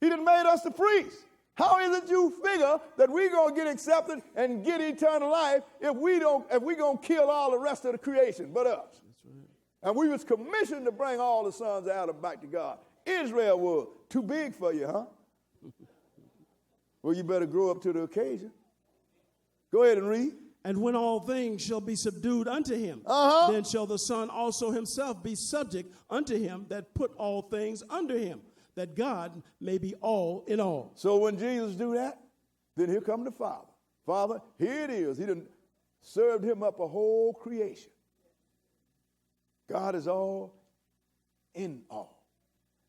he done made us the priests. How is it you figure that we're going to get accepted and get eternal life if we're going to kill all the rest of the creation but us? That's right. And we was commissioned to bring all the sons of Adam back to God. Israel was too big for you, huh? Well, you better grow up to the occasion. Go ahead and read. And when all things shall be subdued unto him, then shall the Son also himself be subject unto him that put all things under him, that God may be all in all. So when Jesus do that, then here come the Father. Father, here it is. He done served him up a whole creation. God is all in all.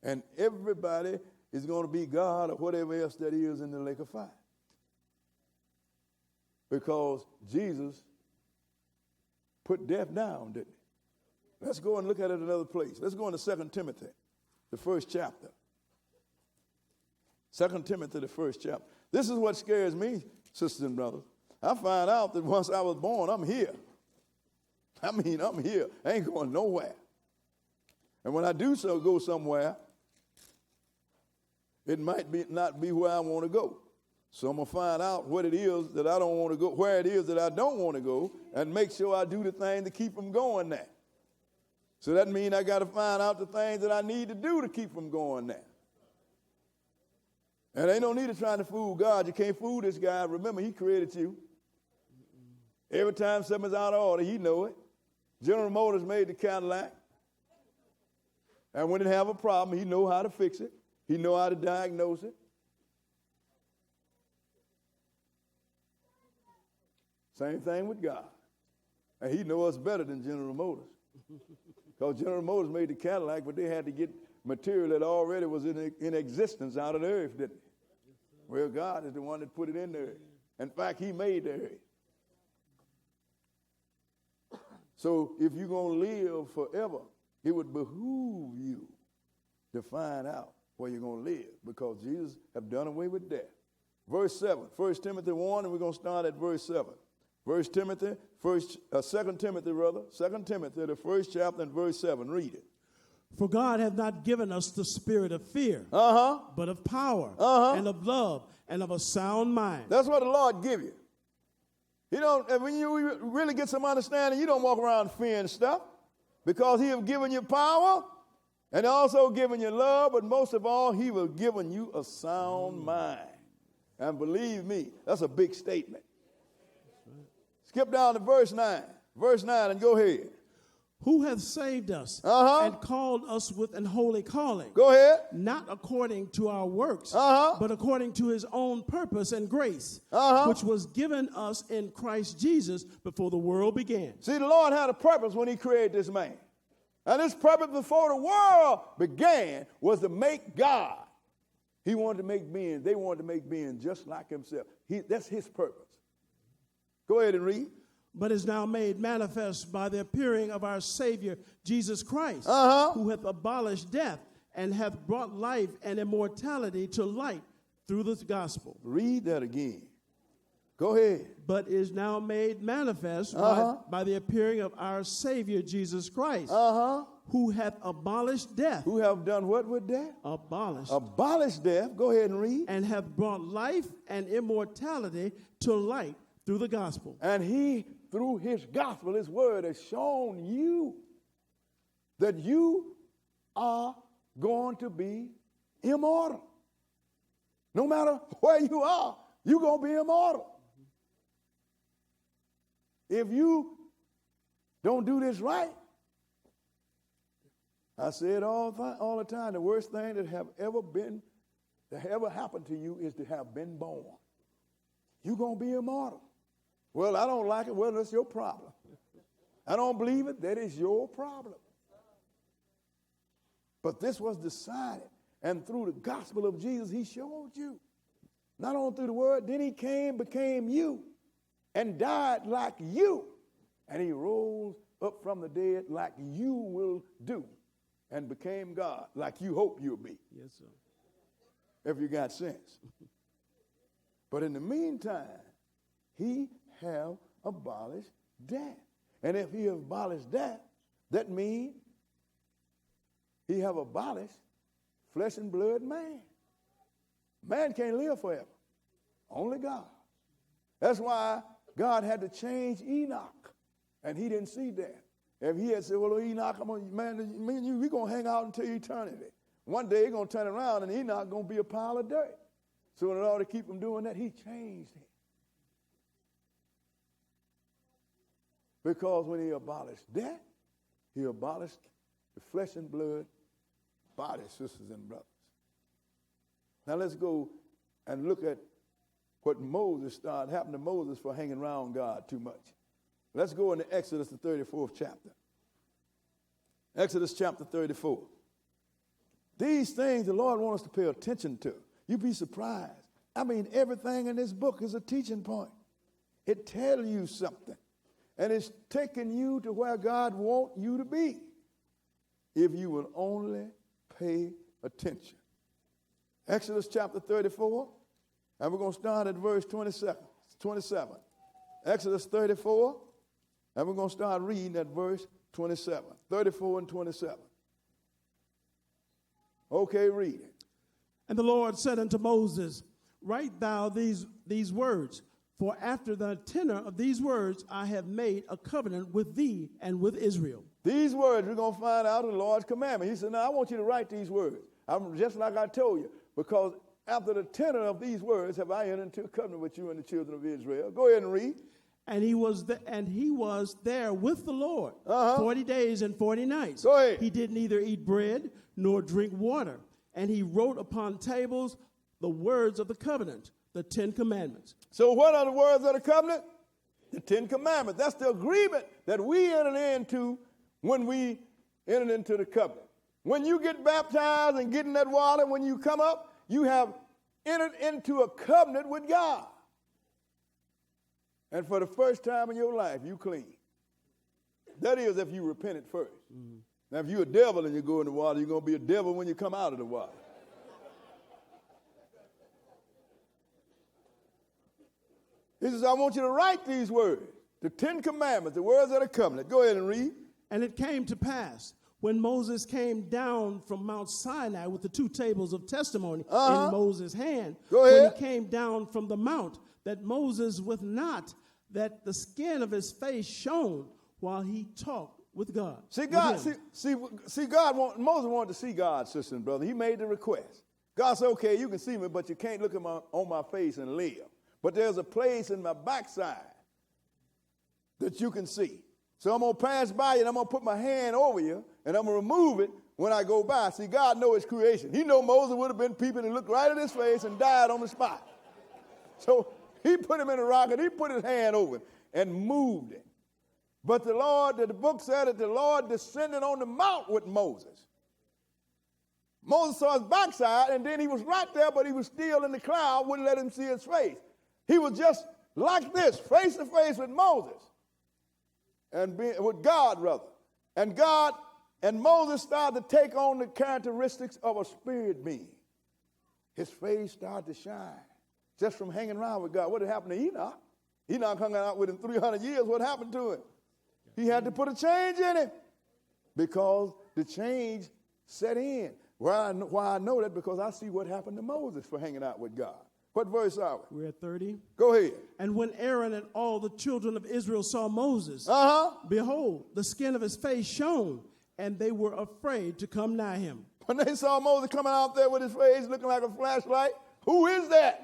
And everybody is going to be God or whatever else that is in the lake of fire. Because Jesus put death down, didn't he? Let's go and look at it another place. Let's go into 2 Timothy, the first chapter. 2 Timothy, the first chapter. This is what scares me, sisters and brothers. I find out that once I was born, I'm here. I'm here. I ain't going nowhere. And when I do so go somewhere, it might not be where I want to go. So I'm going to find out what it is that I don't want to go, where it is that I don't want to go, and make sure I do the thing to keep from going there. So that means I got to find out the things that I need to do to keep from going there. And ain't no need of trying to fool God. You can't fool this guy. Remember, he created you. Every time something's out of order, he know it. General Motors made the Cadillac. And when it have a problem, he know how to fix it. He know how to diagnose it. Same thing with God. And he knows us better than General Motors. Because General Motors made the Cadillac, but they had to get material that already was in existence out of the earth, didn't they? Well, God is the one that put it in the earth. In fact, he made the earth. So if you're going to live forever, it would behoove you to find out where you're going to live, because Jesus have done away with death. Verse 7, 1 Timothy 1, and we're going to start at verse 7. 2 Timothy, the first chapter and verse 7. Read it. For God hath not given us the spirit of fear, but of power and of love and of a sound mind. That's what the Lord give you. You don't, and when you really get some understanding, you don't walk around fearing stuff, because he have given you power and also given you love, but most of all, he will given you a sound mind. And believe me, that's a big statement. Skip down to verse 9. Verse 9 and go ahead. Who hath saved us and called us with an holy calling. Go ahead. Not according to our works, but according to his own purpose and grace, which was given us in Christ Jesus before the world began. See, the Lord had a purpose when he created this man. And his purpose before the world began was to make God. He wanted to make beings. They wanted to make beings just like himself. That's his purpose. Go ahead and read. But is now made manifest by the appearing of our Savior, Jesus Christ, who hath abolished death and hath brought life and immortality to light through the gospel. Read that again. Go ahead. But is now made manifest by the appearing of our Savior, Jesus Christ, who hath abolished death. Who have done what with death? Abolished. Abolished death. Go ahead and read. And hath brought life and immortality to light through the gospel. And he, through his gospel, his word, has shown you that you are going to be immortal. No matter where you are, you're going to be immortal. If you don't do this right, I say it all the time, the worst thing that ever happened to you is to have been born. You're going to be immortal. Well, I don't like it. Well, that's your problem. I don't believe it. That is your problem. But this was decided. And through the gospel of Jesus, he showed you. Not only through the word, then he became you, and died like you. And he rose up from the dead like you will do, and became God like you hope you'll be. Yes, sir. If you got sense. But in the meantime, he have abolished death. And if he abolished death, that means he have abolished flesh and blood man. Man can't live forever. Only God. That's why God had to change Enoch, and he didn't see that. If he had said, well, Enoch, me and you, we're going to hang out until eternity. One day he's going to turn around, and Enoch going to be a pile of dirt. So in order to keep him doing that, he changed him. Because when he abolished death, he abolished the flesh and blood body, sisters and brothers. Now let's go and look at what happened to Moses for hanging around God too much. Let's go into Exodus, the 34th chapter. Exodus chapter 34. These things the Lord wants us to pay attention to. You'd be surprised. I mean, everything in this book is a teaching point. It tells you something. And it's taking you to where God wants you to be if you will only pay attention. Exodus chapter 34, and we're going to start at verse 27. Exodus 34, and we're going to start reading at verse 27. 34 and 27. Okay, read it. And the Lord said unto Moses, write thou these words, for after the tenor of these words I have made a covenant with thee and with Israel. These words we're going to find out in the Lord's commandment. He said, now I want you to write these words. I'm just like I told you, because after the tenor of these words have I entered into a covenant with you and the children of Israel. Go ahead and read. And he was there with the Lord 40 days and 40 nights. Go ahead. He did neither eat bread nor drink water. And he wrote upon tables the words of the covenant, the 10 commandments. So what are the words of the covenant? The 10 commandments. That's the agreement that we entered into when we entered into the covenant. When you get baptized and get in that water, when you come up, you have entered into a covenant with God. And for the first time in your life, you clean. That is if you repented first. Mm-hmm. Now, if you're a devil and you go in the water, you're going to be a devil when you come out of the water. He says, I want you to write these words, the 10 commandments, the words of the covenant. Go ahead and read. And it came to pass, when Moses came down from Mount Sinai with the 2 tables of testimony in Moses' hand, when he came down from the mount, that Moses was not, that the skin of his face shone while he talked with God. Moses wanted to see God, sister and brother. He made the request. God said, okay, you can see me, but you can't look on my face and live. But there's a place in my backside that you can see. So I'm going to pass by you, and I'm going to put my hand over you, and I'm going to remove it when I go by. See, God knows his creation. He knew Moses would have been peeping and looked right at his face and died on the spot. So he put him in a rock, and he put his hand over it and moved it. But the book said that the Lord descended on the mount with Moses. Moses saw his backside, and then he was right there, but he was still in the cloud, wouldn't let him see his face. He was just like this, face to face with Moses, and with God, rather. And Moses started to take on the characteristics of a spirit being. His face started to shine just from hanging around with God. What had happened to Enoch? Enoch hung out with him 300 years. What happened to him? He had to put a change in it because the change set in. Why I know that? Because I see what happened to Moses for hanging out with God. What verse are we? We're at 30. Go ahead. And when Aaron and all the children of Israel saw Moses, behold, the skin of his face shone, and they were afraid to come nigh him. When they saw Moses coming out there with his face looking like a flashlight, who is that?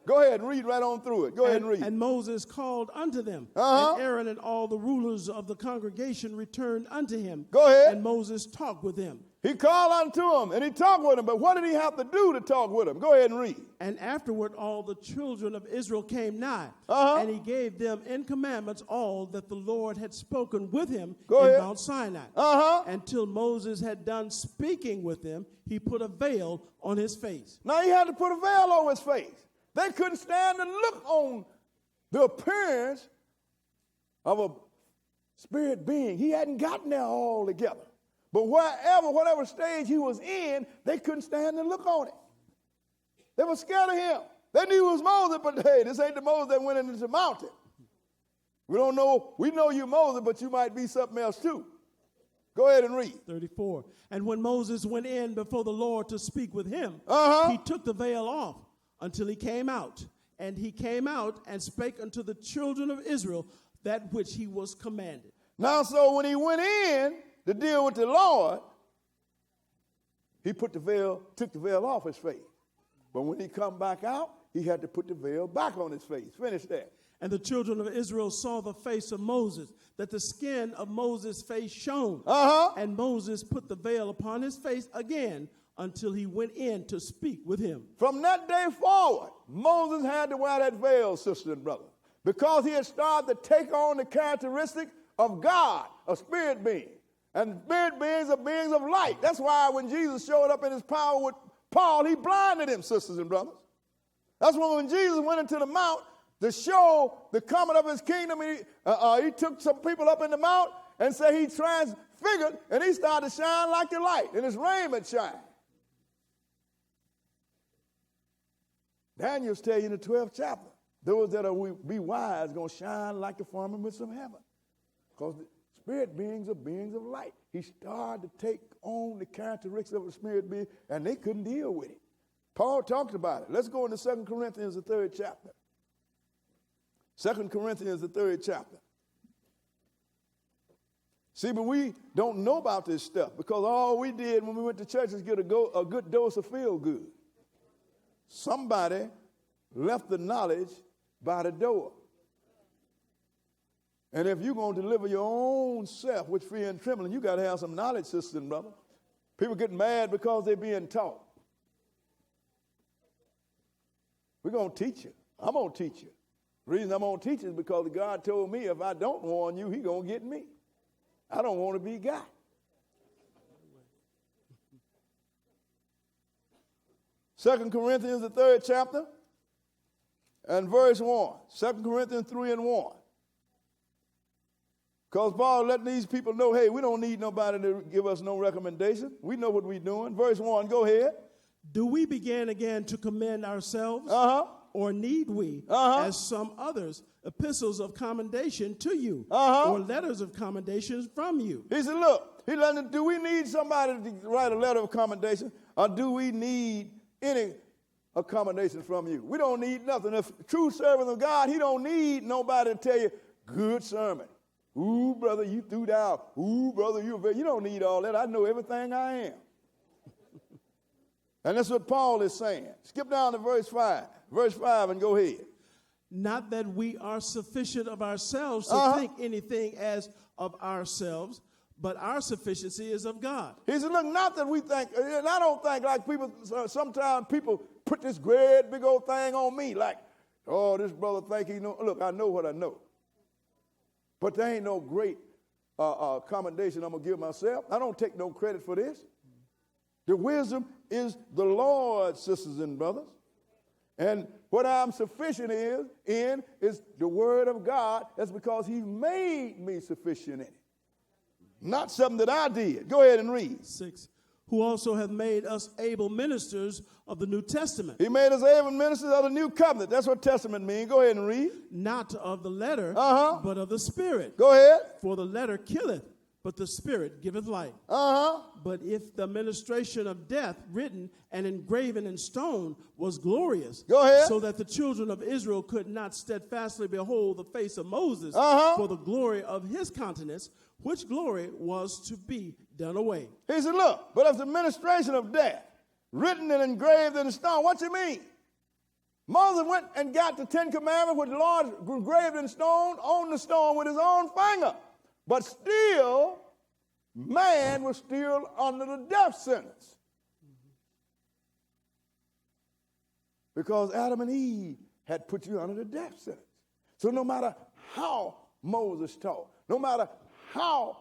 Go ahead and read right on through it. Go ahead and read. And Moses called unto them. And Aaron and all the rulers of the congregation returned unto him. Go ahead. And Moses talked with him. He called unto him and he talked with him. But what did he have to do to talk with him? Go ahead and read. And afterward all the children of Israel came nigh. And he gave them in commandments all that the Lord had spoken with him in Mount Sinai. Until Moses had done speaking with them, he put a veil on his face. Now he had to put a veil over his face. They couldn't stand to look on the appearance of a spirit being. He hadn't gotten there all together. But whatever stage he was in, they couldn't stand to look on it. They were scared of him. They knew it was Moses, but hey, this ain't the Moses that went into the mountain. We don't know. We know you Moses, but you might be something else too. Go ahead and read. 34. And when Moses went in before the Lord to speak with him, he took the veil off until he came out. And he came out and spake unto the children of Israel that which he was commanded. Now, so when he went in to deal with the Lord, he took the veil off his face. But when he come back out, he had to put the veil back on his face. Finish that. And the children of Israel saw the face of Moses, that the skin of Moses' face shone. And Moses put the veil upon his face again until he went in to speak with him. From that day forward, Moses had to wear that veil, sister and brother, because he had started to take on the characteristics of God, a spirit being. And spirit beings are beings of light. That's why when Jesus showed up in his power with Paul, he blinded him, sisters and brothers. That's when Jesus went into the mount to show the coming of his kingdom, he took some people up in the mount and said he transfigured, and he started to shine like the light, and his raiment shined. Daniel's telling you in the 12th chapter, those that are be wise going to shine like the firmaments of heaven, because the spirit beings are beings of light. He started to take on the characteristics of a spirit being, and they couldn't deal with it. Paul talked about it. Let's go into 2 Corinthians, the 3rd chapter. 2 Corinthians, the 3rd chapter. See, but we don't know about this stuff because all we did when we went to church is get a good dose of feel good. Somebody left the knowledge by the door. And if you're going to deliver your own self with fear and trembling, you got to have some knowledge, sister and brother. People get mad because they're being taught. We're going to teach you. I'm going to teach you. The reason I'm going to teach is because God told me if I don't warn you, he's going to get me. I don't want to be God. Second Corinthians, the 3rd chapter, and verse 1. 2 Corinthians 3 and 1. Because Paul letting these people know, hey, we don't need nobody to give us no recommendation. We know what we're doing. Verse 1, go ahead. Do we begin again to commend ourselves? Or need we, as some others, epistles of commendation to you, or letters of commendation from you? He said, look, do we need somebody to write a letter of commendation, or do we need any accommodation from you? We don't need nothing. If a true servant of God, he don't need nobody to tell you, good sermon. Ooh, brother, you threw down. Ooh, brother, you don't need all that. I know everything I am. And that's what Paul is saying. Skip down to verse 5. Verse 5 and go ahead. Not that we are sufficient of ourselves to think anything as of ourselves, but our sufficiency is of God. He said, look, not that we think, and I don't think like people, sometimes people put this great big old thing on me like, oh, this brother think he know. Look, I know what I know. But there ain't no great commendation I'm going to give myself. I don't take no credit for this. The wisdom is the Lord, sisters and brothers. And what I'm sufficient in is the word of God. That's because he made me sufficient in it. Not something that I did. Go ahead and read. 6. Who also hath made us able ministers of the New Testament. He made us able ministers of the new covenant. That's what testament means. Go ahead and read. Not of the letter, but of the Spirit. Go ahead. For the letter killeth, but the Spirit giveth life. But if the ministration of death, written and engraven in stone, was glorious, go ahead. So that the children of Israel could not steadfastly behold the face of Moses for the glory of his countenance, which glory was to be done away. He said, look, but if the ministration of death, written and engraved in stone, what you mean? Moses went and got the 10 Commandments, which the Lord engraved in stone, on the stone with his own finger. But still, man was still under the death sentence. Because Adam and Eve had put you under the death sentence. So no matter how Moses taught, no matter how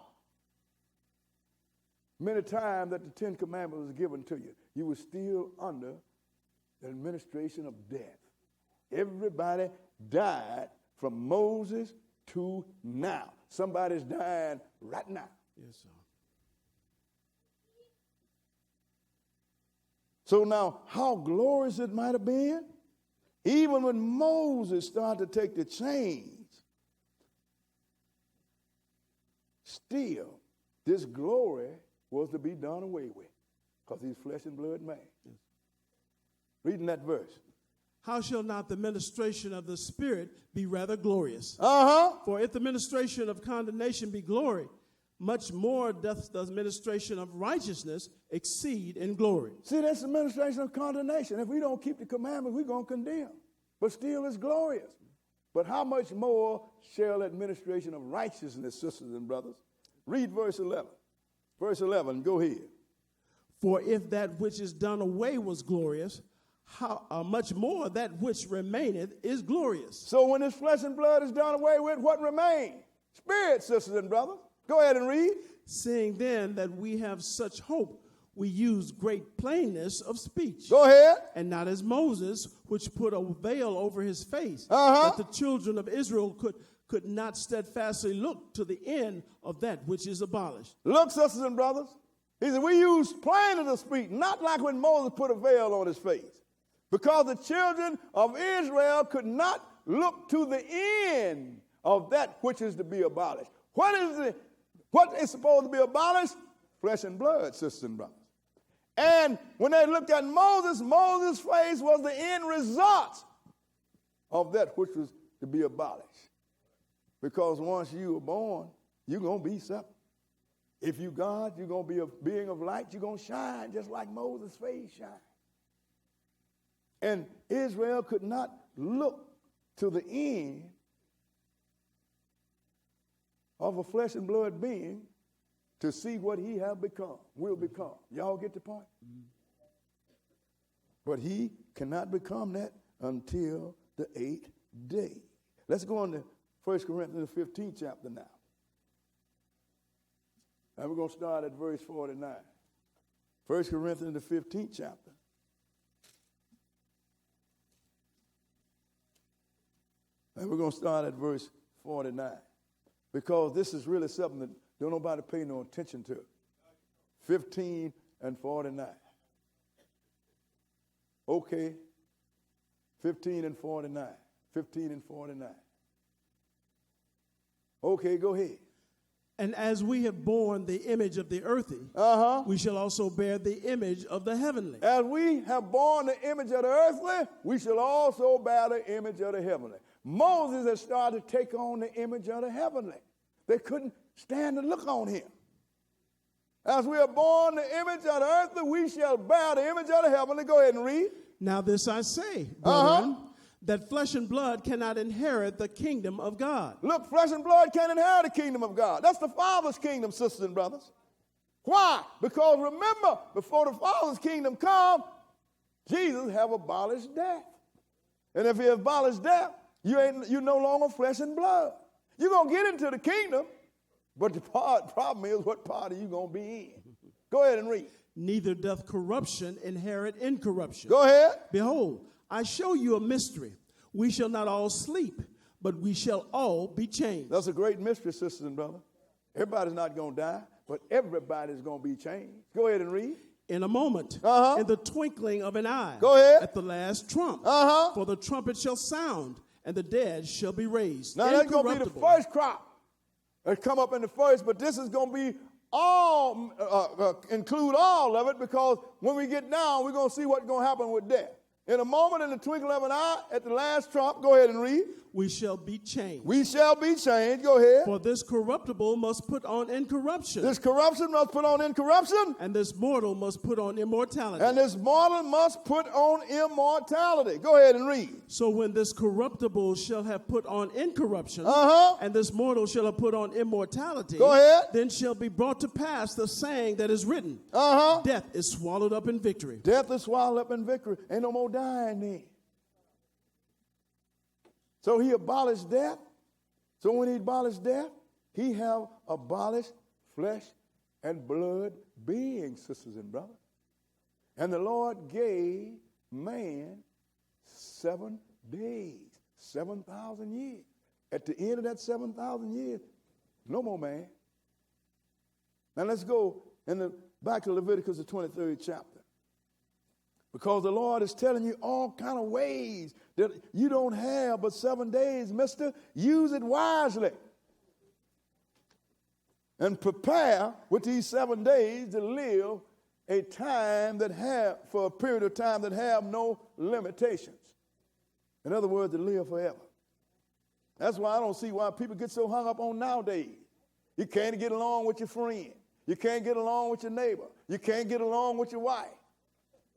many times that the 10 Commandments was given to you, you were still under the administration of death. Everybody died from Moses to now. Somebody's dying right now. Yes, sir. So now, how glorious it might have been, even when Moses started to take the chains, still this glory was to be done away with because he's flesh and blood man. Reading that verse. How shall not the ministration of the Spirit be rather glorious? For if the ministration of condemnation be glory, much more doth the ministration of righteousness exceed in glory. See, that's the ministration of condemnation. If we don't keep the commandments, we're going to condemn. But still it's glorious. But how much more shall administration of righteousness, sisters and brothers? Read verse 11. Verse 11, go ahead. For if that which is done away was glorious, how much more that which remaineth is glorious. So when this flesh and blood is done away with, what remains? Spirit, sisters and brothers. Go ahead and read. Seeing then that we have such hope, we use great plainness of speech. Go ahead. And not as Moses, which put a veil over his face, that the children of Israel could not steadfastly look to the end of that which is abolished. Look, sisters and brothers. He said, we use plainness of speech, not like when Moses put a veil on his face. Because the children of Israel could not look to the end of that which is to be abolished. What is supposed to be abolished? Flesh and blood, sisters and brothers. And when they looked at Moses' face was the end result of that which was to be abolished. Because once you are born, you're going to be something. If you God, you're going to be a being of light. You're going to shine just like Moses' face shined. And Israel could not look to the end of a flesh and blood being to see what he will become. Y'all get the point? But he cannot become that until the 8th day. Let's go on to 1 Corinthians, the 15th chapter now. And we're going to start at verse 49. 1 Corinthians, the 15th chapter. And we're going to start at verse 49. Because this is really something that don't nobody pay no attention to. 15 and 49. Okay. 15 and 49. 15 and 49. Okay, go ahead. And as we have borne the image of the earthy, we shall also bear the image of the heavenly. As we have borne the image of the earthly, we shall also bear the image of the heavenly. Moses had started to take on the image of the heavenly. They couldn't stand to look on him. As we are born the image of the earthly, we shall bear the image of the heavenly. Go ahead and read. Now this I say, brethren, that flesh and blood cannot inherit the kingdom of God. Look, flesh and blood can't inherit the kingdom of God. That's the Father's kingdom, sisters and brothers. Why? Because remember, before the Father's kingdom come, Jesus have abolished death. And if he abolished death, you're no longer flesh and blood. You're going to get into the kingdom, but the problem is, what part are you going to be in? Go ahead and read. Neither doth corruption inherit incorruption. Go ahead. Behold, I show you a mystery. We shall not all sleep, but we shall all be changed. That's a great mystery, sisters and brothers. Everybody's not going to die, but everybody's going to be changed. Go ahead and read. In a moment, in the twinkling of an eye. Go ahead. At the last trump. For the trumpet shall sound, and the dead shall be raised. Now that's going to be the first crop that come up in the first, but this is going to be all, include all of it, because when we get down, we're going to see what's going to happen with death. In a moment, in the twinkling of an eye, at the last trump, go ahead and read. We shall be changed. We shall be changed. Go ahead. For this corruptible must put on incorruption. This corruption must put on incorruption. And this mortal must put on immortality. And this mortal must put on immortality. Go ahead and read. So when this corruptible shall have put on incorruption, and this mortal shall have put on immortality, go ahead. Then shall be brought to pass the saying that is written, Death is swallowed up in victory. Death is swallowed up in victory. Ain't no more dying then. So he abolished death. So when he abolished death, he have abolished flesh and blood beings, sisters and brothers. And the Lord gave man 7 days, 7,000 years. At the end of that 7,000 years, no more man. Now let's go back to Leviticus, the 23rd chapter. Because the Lord is telling you all kind of ways that you don't have but 7 days, mister. Use it wisely. and prepare with these 7 days to live a time for a period of time that have no limitations. In other words, to live forever. That's why I don't see why people get so hung up on nowadays. You can't get along with your friend. You can't get along with your neighbor. You can't get along with your wife.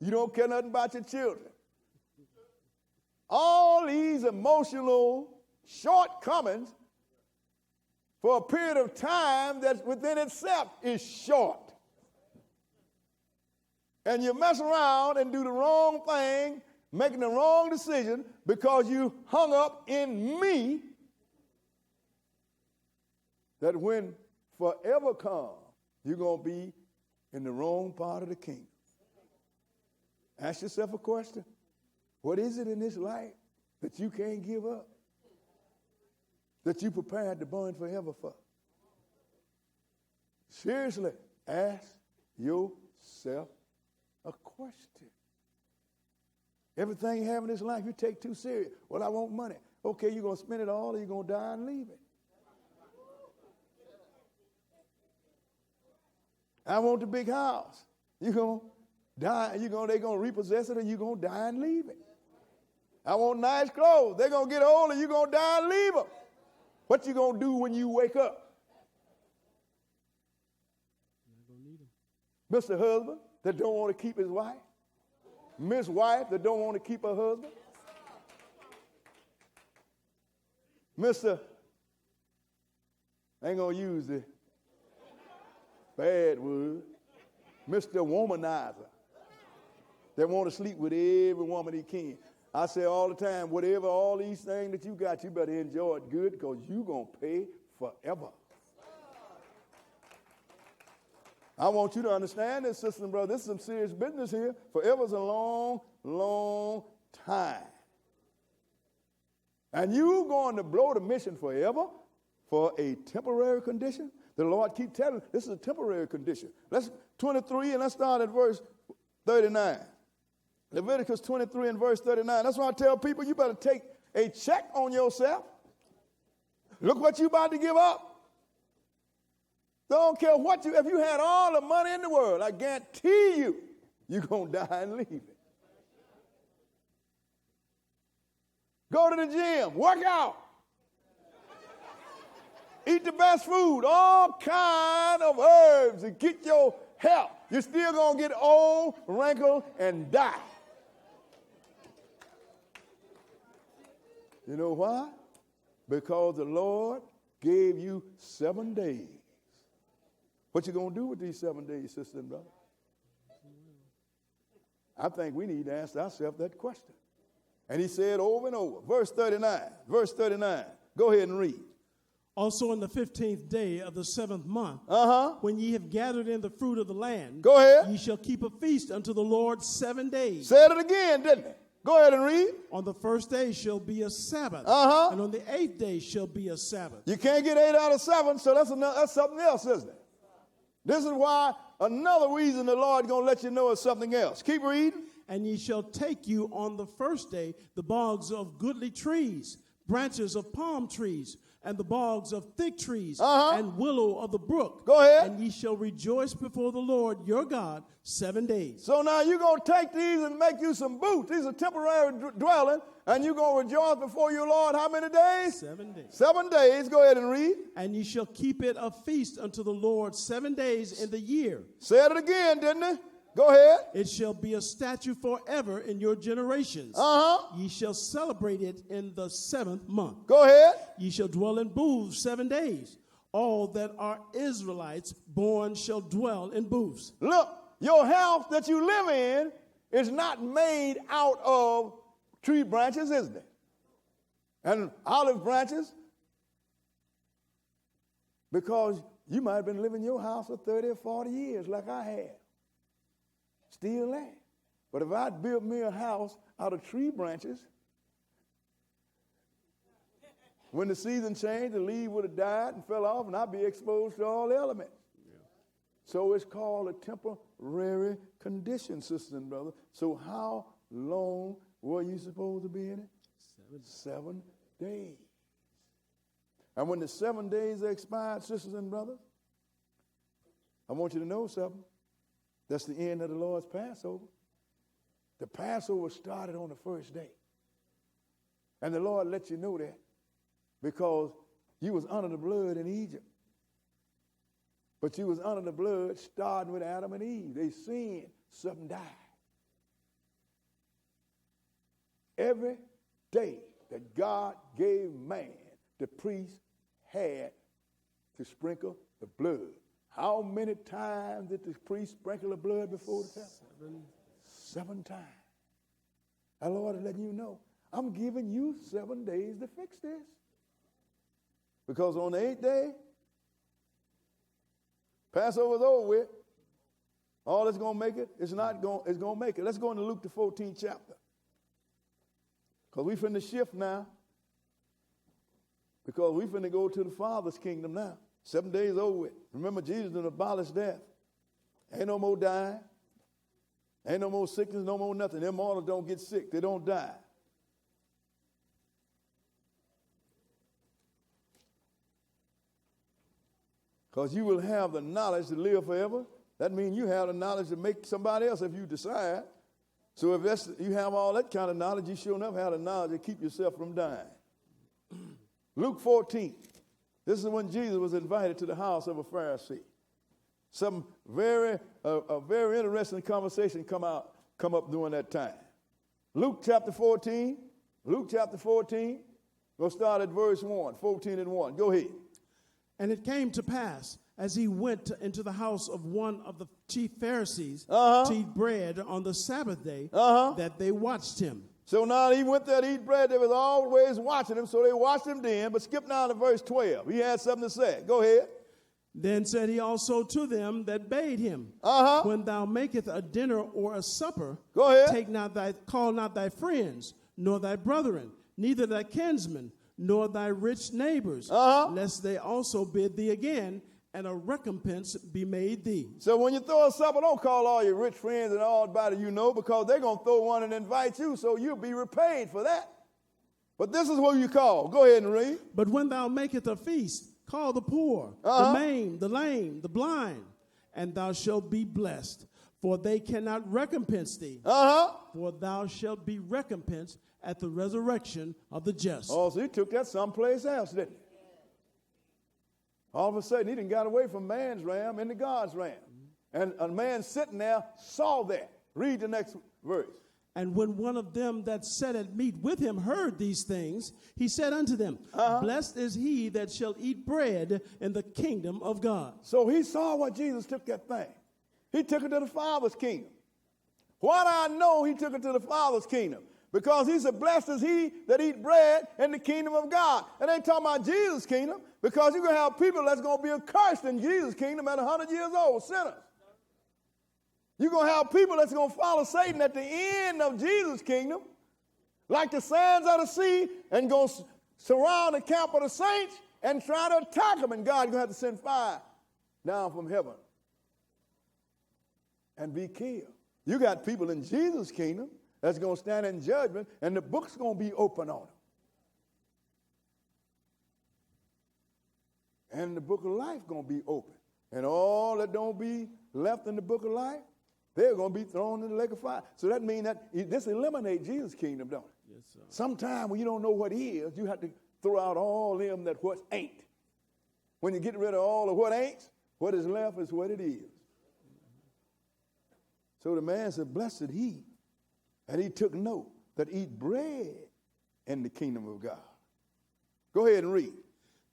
You don't care nothing about your children. All these emotional shortcomings for a period of time that within itself is short. And you mess around and do the wrong thing, making the wrong decision because you hung up in me, that when forever comes, you're going to be in the wrong part of the kingdom. Ask yourself a question. What is it in this life that you can't give up, that you prepared to burn forever for? Seriously, ask yourself a question. Everything you have in this life you take too serious. Well, I want money. Okay, you're going to spend it all or you're going to die and leave it. I want the big house. You're going to die. They're going to repossess it or you're going to die and leave it. I want nice clothes. They're going to get old and you're going to die and leave them. What you going to do when you wake up? Mr. Husband that don't want to keep his wife. Miss Wife that don't want to keep her husband. Mr. I ain't going to use the bad word. Mr. Womanizer that want to sleep with every woman he can. I say all the time, whatever all these things that you got, you better enjoy it good because you're going to pay forever. I want you to understand this, sister and brother. This is some serious business here. Forever is a long, long time. And you going to blow the mission forever for a temporary condition? The Lord keep telling this is a temporary condition. Let's 23 and let's start at verse 39. Leviticus 23 and verse 39. That's why I tell people you better take a check on yourself. Look what you about to give up. Don't care if you had all the money in the world, I guarantee you, you're going to die and leave it. Go to the gym, work out. Eat the best food, all kind of herbs and get your health. You're still going to get old, wrinkled, and die. You know why? Because the Lord gave you 7 days. What you going to do with these 7 days, sister and brother? I think we need to ask ourselves that question. And he said over and over. Verse 39. Go ahead and read. Also on the 15th day of the 7th month, when ye have gathered in the fruit of the land, go ahead. Ye shall keep a feast unto the Lord 7 days. Said it again, didn't it? Go ahead and read. On the first day shall be a Sabbath, and on the 8th day shall be a Sabbath. You can't get 8 out of 7, so that's something else, isn't it? This is why another reason the Lord going to let you know is something else. Keep reading. And ye shall take you on the first day the bogs of goodly trees, branches of palm trees, and the bogs of thick trees, and willow of the brook. Go ahead. And ye shall rejoice before the Lord your God 7 days. So now you're going to take these and make you some booths. These are temporary dwelling, and you're going to rejoice before your Lord how many days? 7 days. 7 days. Go ahead and read. And ye shall keep it a feast unto the Lord 7 days in the year. Said it again, didn't it? Go ahead. It shall be a statute forever in your generations. Ye shall celebrate it in the 7th month. Go ahead. Ye shall dwell in booths 7 days. All that are Israelites born shall dwell in booths. Look, your house that you live in is not made out of tree branches, isn't it? And olive branches. Because you might have been living in your house for 30 or 40 years like I have. Still there. But if I'd built me a house out of tree branches, when the season changed, the leaf would have died and fell off, and I'd be exposed to all the elements. Yeah. So it's called a temporary condition, sisters and brothers. So how long were you supposed to be in it? 7 days. And when the 7 days are expired, sisters and brothers, I want you to know something. That's the end of the Lord's Passover. The Passover started on the first day. And the Lord let you know that because you was under the blood in Egypt. But you was under the blood starting with Adam and Eve. They sinned, something died. Every day that God gave man, the priest had to sprinkle the blood. How many times did the priest sprinkle the blood before the tabernacle? 7 times. The Lord is letting you know, I'm giving you 7 days to fix this. Because on the 8th day, Passover's over with. All that's going to make it, it's going to make it. Let's go into Luke the 14th chapter. Because we finna shift now. Because we finna go to the Father's kingdom now. 7 days over with. Remember, Jesus done abolished death. Ain't no more dying. Ain't no more sickness, no more nothing. Them mortals don't get sick. They don't die. Because you will have the knowledge to live forever. That means you have the knowledge to make somebody else if you decide. So if you have all that kind of knowledge, you sure enough have the knowledge to keep yourself from dying. Luke 14. This is when Jesus was invited to the house of a Pharisee. A very interesting conversation come up during that time. Luke chapter 14. We'll start at verse 1, 14 and 1. Go ahead. And it came to pass, as he went into the house of one of the chief Pharisees to eat bread on the Sabbath day, that they watched him. So now he went there to eat bread. They was always watching him, so they watched him then. But skip down to verse 12. He had something to say. Go ahead. Then said he also to them that bade him, when thou makest a dinner or a supper, go ahead. Call not thy friends, nor thy brethren, neither thy kinsmen, nor thy rich neighbors, lest they also bid thee again, and a recompense be made thee. So when you throw a supper, don't call all your rich friends and all everybody you know, because they're going to throw one and invite you, so you'll be repaid for that. But this is what you call. Go ahead and read. But when thou makest a feast, call the poor, the maimed, the lame, the blind, and thou shalt be blessed, for they cannot recompense thee. For thou shalt be recompensed at the resurrection of the just. Oh, so he took that someplace else, didn't he? All of a sudden, he done got away from man's realm into God's realm. And a man sitting there saw that. Read the next verse. And when one of them that sat at meat with him heard these things, he said unto them, Blessed is he that shall eat bread in the kingdom of God. So he saw what Jesus took that thing. He took it to the Father's kingdom. Why do I know he took it to the Father's kingdom? Because he said, blessed is he that eat bread in the kingdom of God. And they ain't talking about Jesus' kingdom, because you're going to have people that's going to be accursed in Jesus' kingdom at 100 years old, sinners. You're going to have people that's going to follow Satan at the end of Jesus' kingdom, like the sands of the sea, and going to surround the camp of the saints and try to attack them. And God's going to have to send fire down from heaven and be killed. You got people in Jesus' kingdom that's going to stand in judgment, and the book's going to be open on them. And the book of life going to be open. And all that don't be left in the book of life, they're going to be thrown in the lake of fire. So that means that this eliminates Jesus' kingdom, don't it? Yes, sir. Sometime when you don't know what is, you have to throw out all them that what ain't. When you get rid of all of what ain't, what is left is what it is. So the man said, blessed he. And he took note that eat bread in the kingdom of God. Go ahead and read.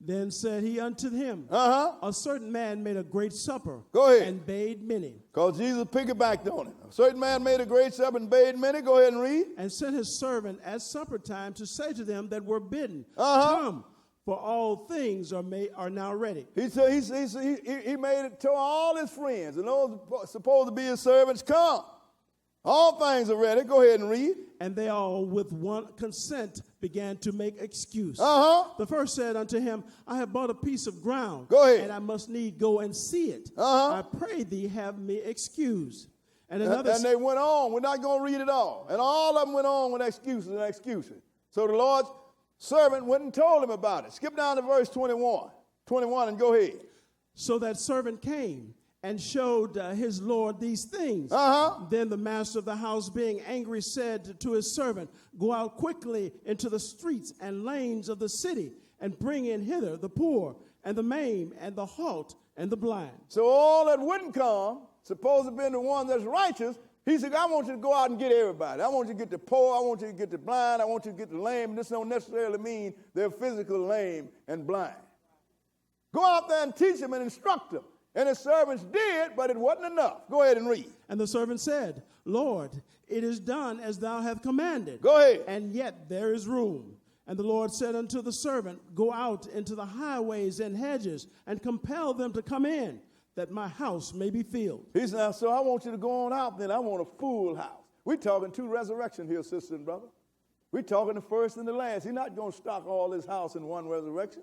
Then said he unto him, a certain man made a great supper. Go ahead. And bade many. Because Jesus piggybacked on it. A certain man made a great supper and bade many. Go ahead and read. And sent his servant at supper time to say to them that were bidden, Come, for all things are now ready. He made it to all his friends and those supposed to be his servants, come. All things are ready. Go ahead and read. And they all with one consent began to make excuse. The first said unto him, I have bought a piece of ground. Go ahead. And I must need go and see it. I pray thee have me excused. And they went on. We're not going to read it all. And all of them went on with excuses and excuses. So the Lord's servant went and told him about it. Skip down to verse 21 and go ahead. So that servant came and showed his Lord these things. Then the master of the house, being angry, said to his servant, go out quickly into the streets and lanes of the city, and bring in hither the poor, and the maimed, and the halt, and the blind. So all that wouldn't come, supposed to be the one that's righteous, he said, I want you to go out and get everybody. I want you to get the poor. I want you to get the blind. I want you to get the lame. And this don't necessarily mean they're physically lame and blind. Go out there and teach them and instruct them. And his servants did, but it wasn't enough. Go ahead and read. And the servant said, Lord, it is done as thou hast commanded. Go ahead. And yet there is room. And the Lord said unto the servant, go out into the highways and hedges, and compel them to come in, that my house may be filled. He said, so I want you to go on out then. I want a full house. We're talking 2 resurrections here, sister and brother. We're talking the first and the last. He's not going to stock all his house in one resurrection.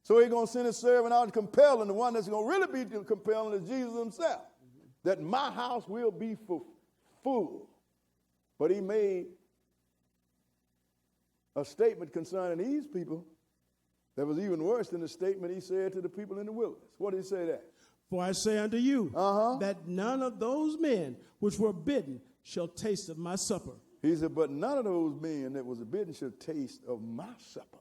So he's going to send his servant out and compel him. The one that's going to really be compelling is Jesus himself. That my house will be full. But he made a statement concerning these people that was even worse than the statement he said to the people in the wilderness. What did he say there? For I say unto you, that none of those men which were bidden shall taste of my supper. He said, but none of those men that was bidden shall taste of my supper.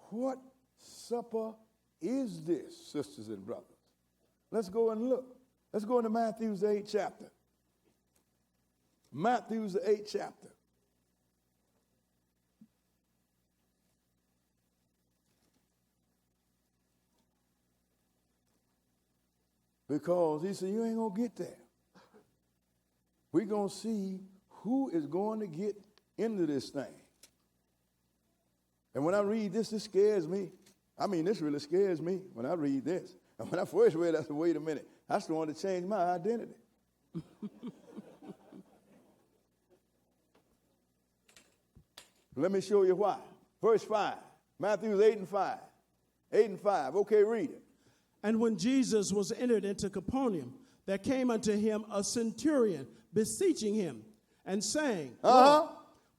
What supper is this, sisters and brothers? Let's go and look. Let's go into Matthew's 8th chapter. Matthew's 8th chapter. Because he said, you ain't going to get there. We're going to see who is going to get into this thing. And when I read this, this scares me. I mean, this really scares me when I read this. And when I first read it, I said, wait a minute. I still want to change my identity. Let me show you why. Verse 5. Matthew 8 and 5. 8 and 5. Okay, read it. And when Jesus was entered into Capernaum, there came unto him a centurion, beseeching him, and saying, Lord,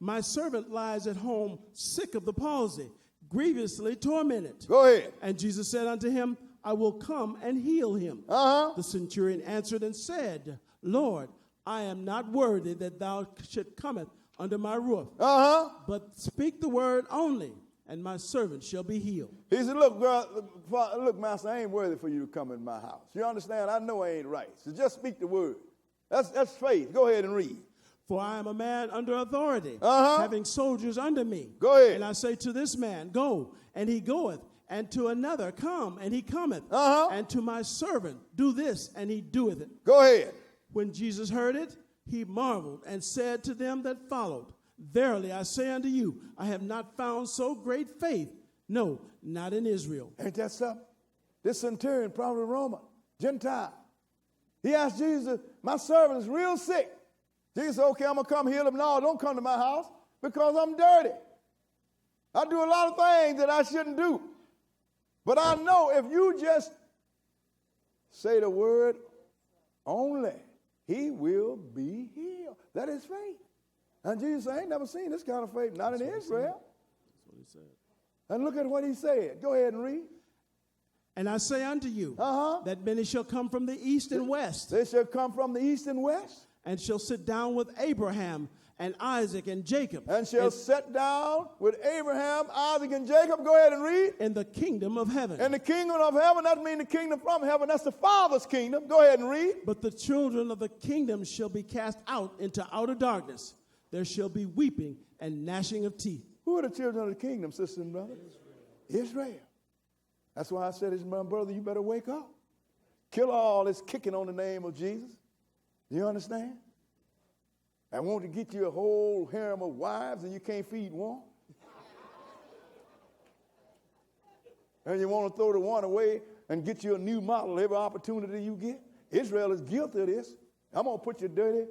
my servant lies at home sick of the palsy, grievously tormented. Go ahead. And Jesus said unto him, I will come and heal him. The centurion answered and said, Lord, I am not worthy that thou should cometh under my roof. But speak the word only, and my servant shall be healed. He said, look, girl, look, master, I ain't worthy for you to come in my house. You understand? I know I ain't right. So just speak the word. That's faith. Go ahead and read. For I am a man under authority, having soldiers under me. Go ahead. And I say to this man, go, and he goeth. And to another, come, and he cometh. And to my servant, do this, and he doeth it. Go ahead. When Jesus heard it, he marveled and said to them that followed, Verily I say unto you, I have not found so great faith, no, not in Israel. Ain't that something? This centurion, probably Roman, Gentile. He asked Jesus, my servant is real sick. Jesus said, okay, I'm going to come heal him. No, don't come to my house because I'm dirty. I do a lot of things that I shouldn't do. But I know if you just say the word only, he will be healed. That is faith. And Jesus said, I ain't never seen this kind of faith, not in Israel. That's what he said. And look at what he said. Go ahead and read. And I say unto you, that many shall come from the east and west. They shall come from the east and west. And shall sit down with Abraham and Isaac and Jacob. And shall sit down with Abraham, Isaac, and Jacob. Go ahead and read. In the kingdom of heaven. In the kingdom of heaven, that means the kingdom from heaven. That's the Father's kingdom. Go ahead and read. But the children of the kingdom shall be cast out into outer darkness. There shall be weeping and gnashing of teeth. Who are the children of the kingdom, sisters and brothers? Israel. That's why I said, my brother, you better wake up. Kill all this kicking on the name of Jesus. You understand? I want to get you a whole harem of wives and you can't feed one. And you want to throw the one away and get you a new model every opportunity you get. Israel is guilty of this. I'm going to put your dirty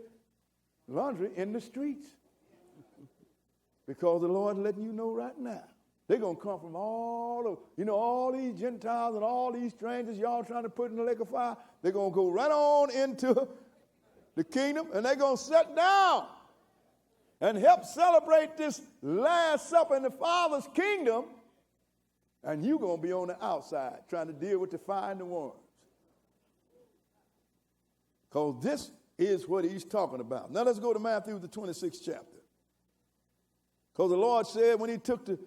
laundry in the streets. Because the Lord is letting you know right now. They're going to come from all over. All these Gentiles and all these strangers y'all trying to put in the lake of fire. They're going to go right on into the kingdom, and they're going to sit down and help celebrate this Last Supper in the Father's kingdom, and you're going to be on the outside trying to deal with the fire and the worms. Because this is what he's talking about. Now let's go to Matthew, the 26th chapter. Because the Lord said when he took the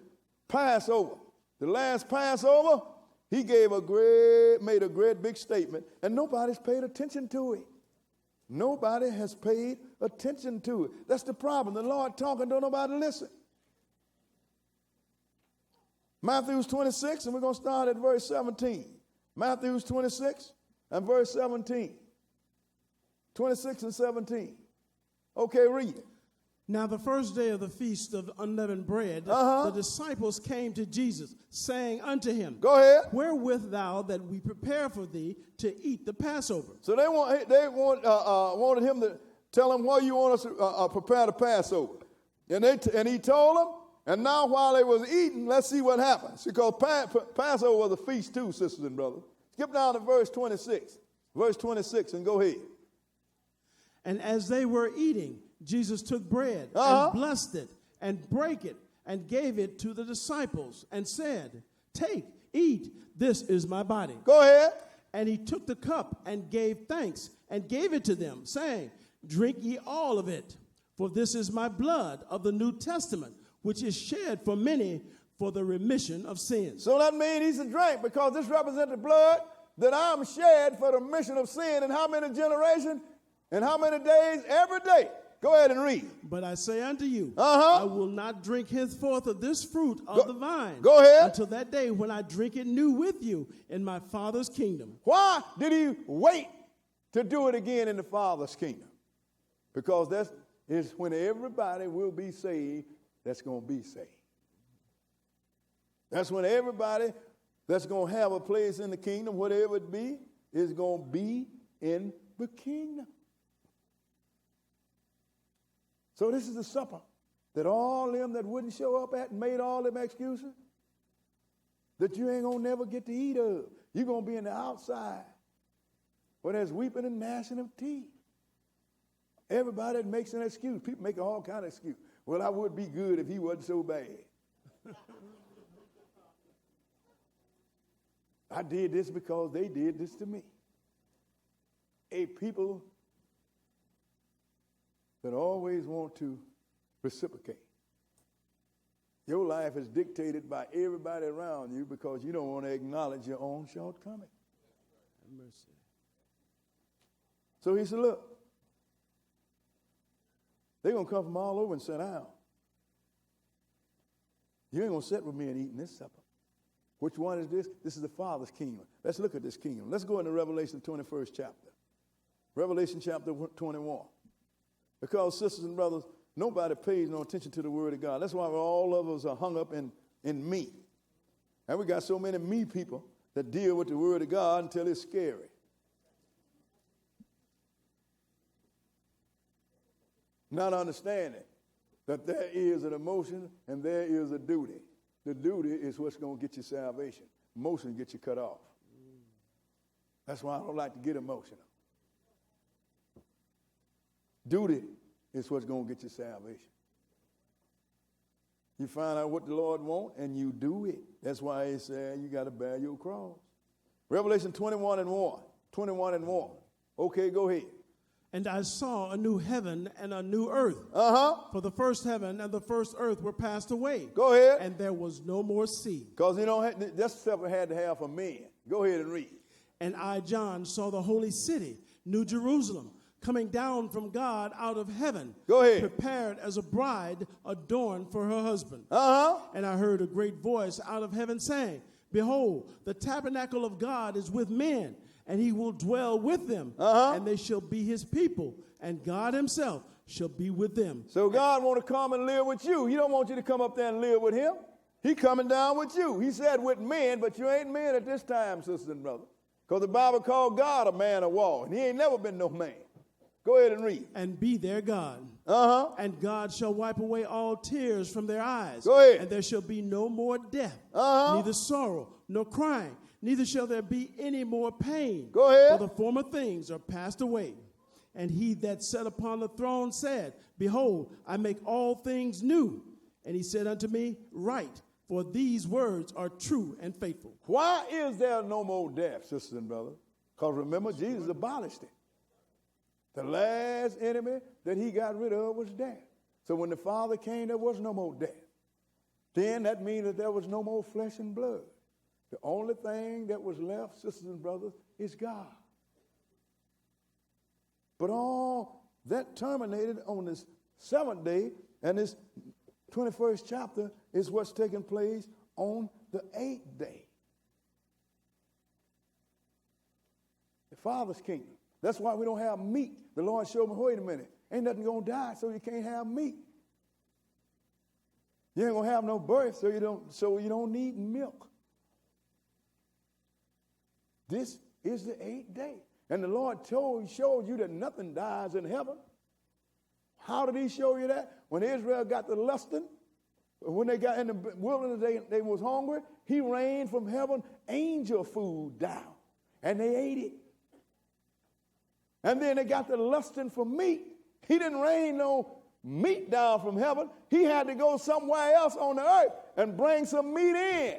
Passover, the last Passover, he made a great big statement, and nobody's paid attention to it. Nobody has paid attention to it. That's the problem. The Lord talking, don't nobody listen. Matthew's 26, and we're going to start at verse 17. Matthew's 26 and verse 17. 26 and 17. Okay, read it. Now the first day of the feast of unleavened bread, the disciples came to Jesus, saying unto him, Go ahead. Where wilt thou that we prepare for thee to eat the Passover? So they wanted him to tell them where you want us to prepare the Passover. And he told them, and now while they was eating, let's see what happens. Because Passover was a feast too, sisters and brothers. Skip down to verse 26. Verse 26 and go ahead. And as they were eating, Jesus took bread and blessed it and brake it and gave it to the disciples and said, Take, eat, this is my body. Go ahead. And he took the cup and gave thanks and gave it to them, saying, Drink ye all of it, for this is my blood of the New Testament, which is shed for many for the remission of sins. So that means he's a drink, because this represents the blood that I'm shed for the remission of sin. In how many generations? In how many days? Every day. Go ahead and read. But I say unto you, I will not drink henceforth of this fruit of the vine. Go ahead. Until that day when I drink it new with you in my Father's kingdom. Why did he wait to do it again in the Father's kingdom? Because that is when everybody will be saved that's going to be saved. That's when everybody that's going to have a place in the kingdom, whatever it be, is going to be in the kingdom. So this is the supper that all them that wouldn't show up at and made all them excuses, that you ain't going to never get to eat of. You're going to be in the outside where there's weeping and gnashing of teeth. Everybody that makes an excuse. People make all kind of excuse. Well, I would be good if he wasn't so bad. I did this because they did this to me. A people that always want to reciprocate. Your life is dictated by everybody around you because you don't want to acknowledge your own shortcoming. Have mercy. So he said, look, they're going to come from all over and sit down. You ain't going to sit with me and eat this supper. Which one is this? This is the Father's kingdom. Let's look at this kingdom. Let's go into Revelation 21st chapter. Revelation chapter 21. Because, sisters and brothers, nobody pays no attention to the word of God. That's why all of us are hung up in me. And we got so many me people that deal with the word of God until it's scary. Not understanding that there is an emotion and there is a duty. The duty is what's going to get you salvation. Emotion gets you cut off. That's why I don't like to get emotional. Duty is what's going to get you salvation. You find out what the Lord wants and you do it. That's why he said you got to bear your cross. Revelation 21 and 1. 21 and 1. Okay, go ahead. And I saw a new heaven and a new earth. For the first heaven and the first earth were passed away. Go ahead. And there was no more sea. Because that's stuff had to have for men. Go ahead and read. And I, John, saw the holy city, New Jerusalem, coming down from God out of heaven. Go ahead. Prepared as a bride adorned for her husband. And I heard a great voice out of heaven saying, Behold, the tabernacle of God is with men, and he will dwell with them, and they shall be his people, and God himself shall be with them. So God want to come and live with you. He don't want you to come up there and live with him. He coming down with you. He said with men, but you ain't men at this time, sisters and brothers. Because the Bible called God a man of war, and he ain't never been no man. Go ahead and read. And be their God. And God shall wipe away all tears from their eyes. Go ahead. And there shall be no more death, neither sorrow, nor crying, neither shall there be any more pain. Go ahead. For the former things are passed away. And he that sat upon the throne said, Behold, I make all things new. And he said unto me, Write, for these words are true and faithful. Why is there no more death, sisters and brothers? Because remember, Jesus abolished it. The last enemy that he got rid of was death. So when the Father came, there was no more death. Then that means that there was no more flesh and blood. The only thing that was left, sisters and brothers, is God. But all that terminated on this 7th day, and this 21st chapter is what's taking place on the 8th day. The Father's kingdom. That's why we don't have meat. The Lord showed me, wait a minute, ain't nothing going to die, so you can't have meat. You ain't going to have no birth, so you don't need milk. This is the 8th day. And the Lord showed you that nothing dies in heaven. How did he show you that? When Israel got the lusting, when they got in the wilderness, they was hungry, he rained from heaven angel food down, and they ate it. And then they got the lusting for meat. He didn't rain no meat down from heaven. He had to go somewhere else on the earth and bring some meat in,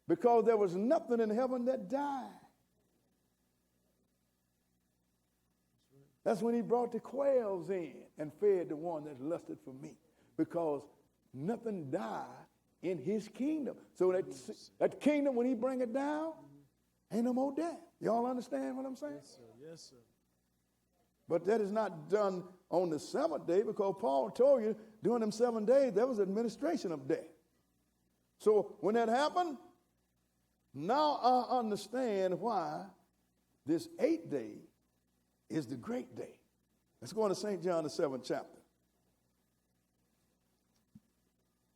because there was nothing in heaven that died. That's when he brought the quails in and fed the one that lusted for meat, because nothing died in his kingdom. So that kingdom, when he bring it down, ain't no more death. Y'all understand what I'm saying? Yes, sir. Yes, sir. But that is not done on the 7th day, because Paul told you during them 7 days there was administration of death. So when that happened, now I understand why this 8th day is the great day. Let's go on to St. John, the 7th chapter.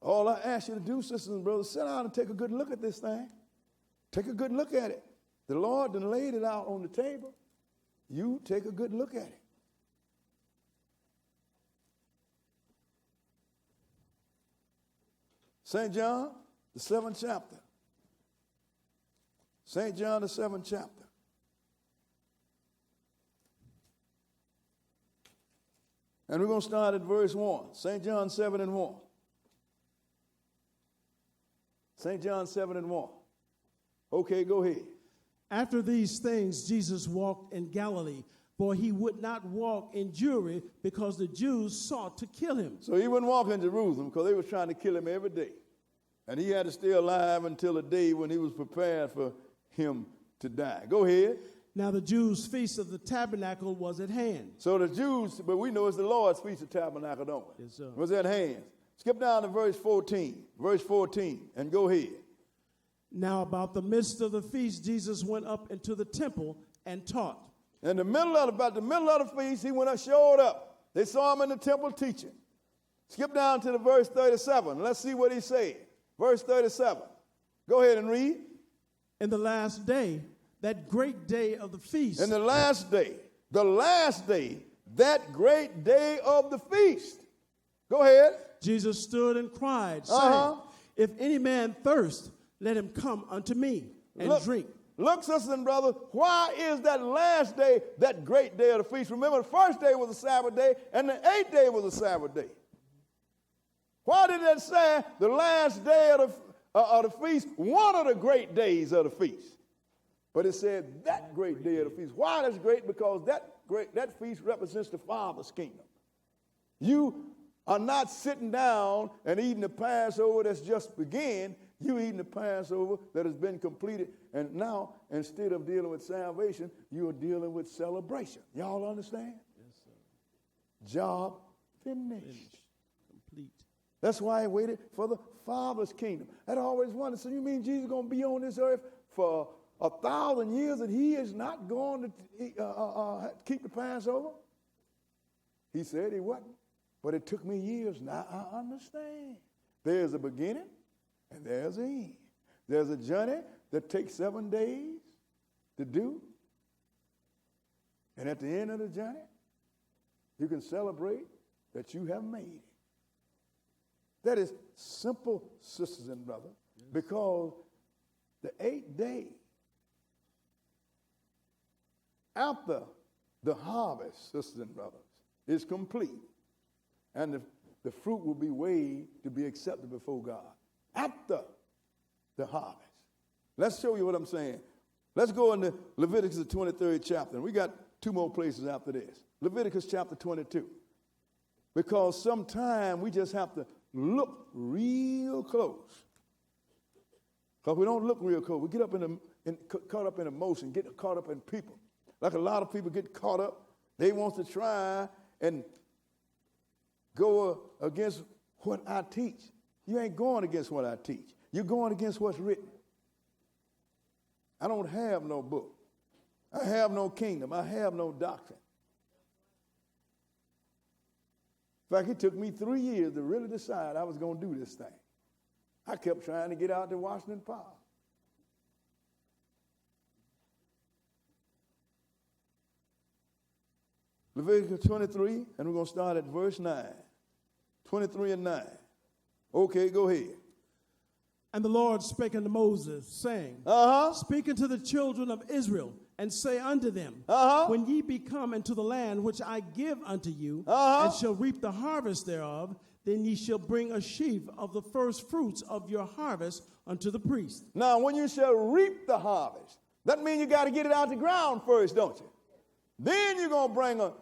All I ask you to do, sisters and brothers, sit down and take a good look at this thing. Take a good look at it. The Lord done laid it out on the table. You take a good look at it. St. John, the 7th chapter. St. John, the 7th chapter. And we're going to start at verse 1. St. John 7 and 1. St. John 7 and 1. Okay, go ahead. After these things, Jesus walked in Galilee, for he would not walk in Jewry, because the Jews sought to kill him. So he wouldn't walk in Jerusalem because they were trying to kill him every day. And he had to stay alive until the day when he was prepared for him to die. Go ahead. Now the Jews' feast of the tabernacle was at hand. So the Jews, but we know it's the Lord's feast of tabernacle, don't we? Yes, sir. Was at hand. Skip down to verse 14. Verse 14, and go ahead. Now about the midst of the feast, Jesus went up into the temple and taught. In the middle of about the middle of the feast, he went up, showed up. They saw him in the temple teaching. Skip down to the verse 37. Let's see what he said. Verse 37. Go ahead and read. In the last day, that great day of the feast. In the last day, that great day of the feast. Go ahead. Jesus stood and cried, saying, if any man thirst, let him come unto me and drink. Look, sisters and brothers, why is that last day that great day of the feast? Remember, the first day was a Sabbath day, and the 8th day was a Sabbath day. Why did it say the last day of the feast, one of the great days of the feast? But it said that great day of the feast. Why that's great? Because that feast represents the Father's kingdom. You are not sitting down and eating the Passover that's just begun. You eating the Passover that has been completed. And now, instead of dealing with salvation, you are dealing with celebration. Y'all understand? Yes, sir. Job finished. Complete. That's why I waited for the Father's kingdom. I'd always wondered, so you mean Jesus is going to be on this earth for 1,000 years and he is not going to keep the Passover? He said he wasn't. But it took me years. Now I understand. There's a beginning and there's an end. There's a journey that takes 7 days to do. And at the end of the journey, you can celebrate that you have made it. That is simple, sisters and brothers, because the 8th day after the harvest, sisters and brothers, is complete. And the fruit will be weighed to be accepted before God after the harvest. Let's show you what I'm saying. Let's go into Leviticus, the 23rd chapter. And we got 2 more places after this. Leviticus chapter 22. Because sometimes we just have to look real close. Because we don't look real close. We get up caught up in emotion, get caught up in people. Like a lot of people get caught up. They want to try and go against what I teach. You ain't going against what I teach. You're going against what's written. I don't have no book. I have no kingdom. I have no doctrine. In fact, it took me 3 years to really decide I was going to do this thing. I kept trying to get out to Washington Power. Leviticus 23, and we're going to start at verse 9. 23 and 9. Okay, go ahead. And the Lord spake unto Moses, saying, Speak unto the children of Israel, and say unto them, When ye be come into the land which I give unto you, and shall reap the harvest thereof, then ye shall bring a sheaf of the first fruits of your harvest unto the priest. Now, when you shall reap the harvest, that means you got to get it out the ground first, don't you? Then you're going to bring a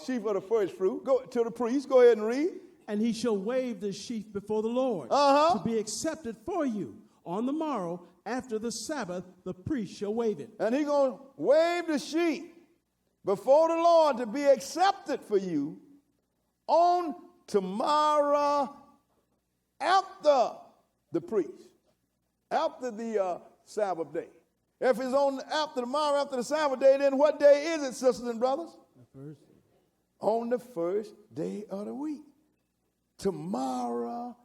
sheaf of the first fruit. Go to the priest. Go ahead and read. And he shall wave the sheaf before the Lord to be accepted for you. On the morrow, after the Sabbath, the priest shall wave it. And he's going to wave the sheaf before the Lord to be accepted for you on tomorrow after the priest, after the Sabbath day. If it's on after tomorrow, after the Sabbath day, then what day is it, sisters and brothers? The first. On the first day of the week. Tomorrow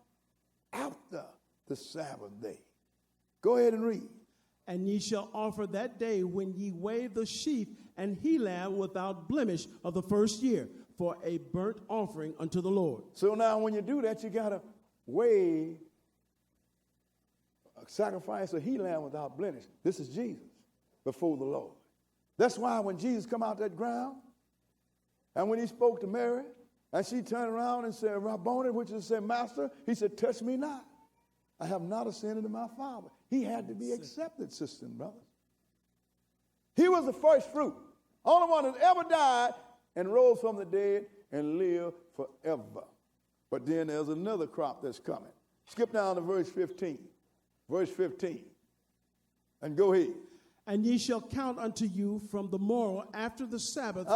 after the Sabbath day. Go ahead and read. And ye shall offer that day when ye wave the sheaf and he lamb without blemish of the first year for a burnt offering unto the Lord. So now when you do that, you got to wave a sacrifice of he lamb without blemish. This is Jesus before the Lord. That's why when Jesus come out that ground and when he spoke to Mary, and she turned around and said, Rabboni, which is said, Master, he said, touch me not. I have not ascended to my Father. He had to be accepted, sisters and brothers. He was the first fruit. Only one that ever died and rose from the dead and lived forever. But then there's another crop that's coming. Skip down to verse 15. Verse 15. And go ahead. And ye shall count unto you from the morrow after the Sabbath,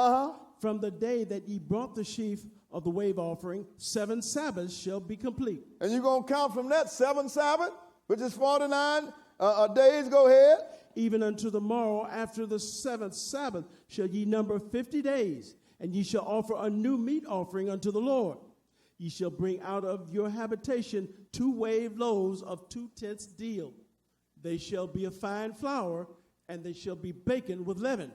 from the day that ye brought the sheaf of the wave offering, 7 Sabbaths shall be complete. And you're going to count from that 7 Sabbath, which is 49 days. Go ahead. Even unto the morrow after the 7th Sabbath shall ye number 50 days, and ye shall offer a new meat offering unto the Lord. Ye shall bring out of your habitation 2 wave loaves of 2 tenths deal. They shall be of fine flour, and they shall be baken with leaven.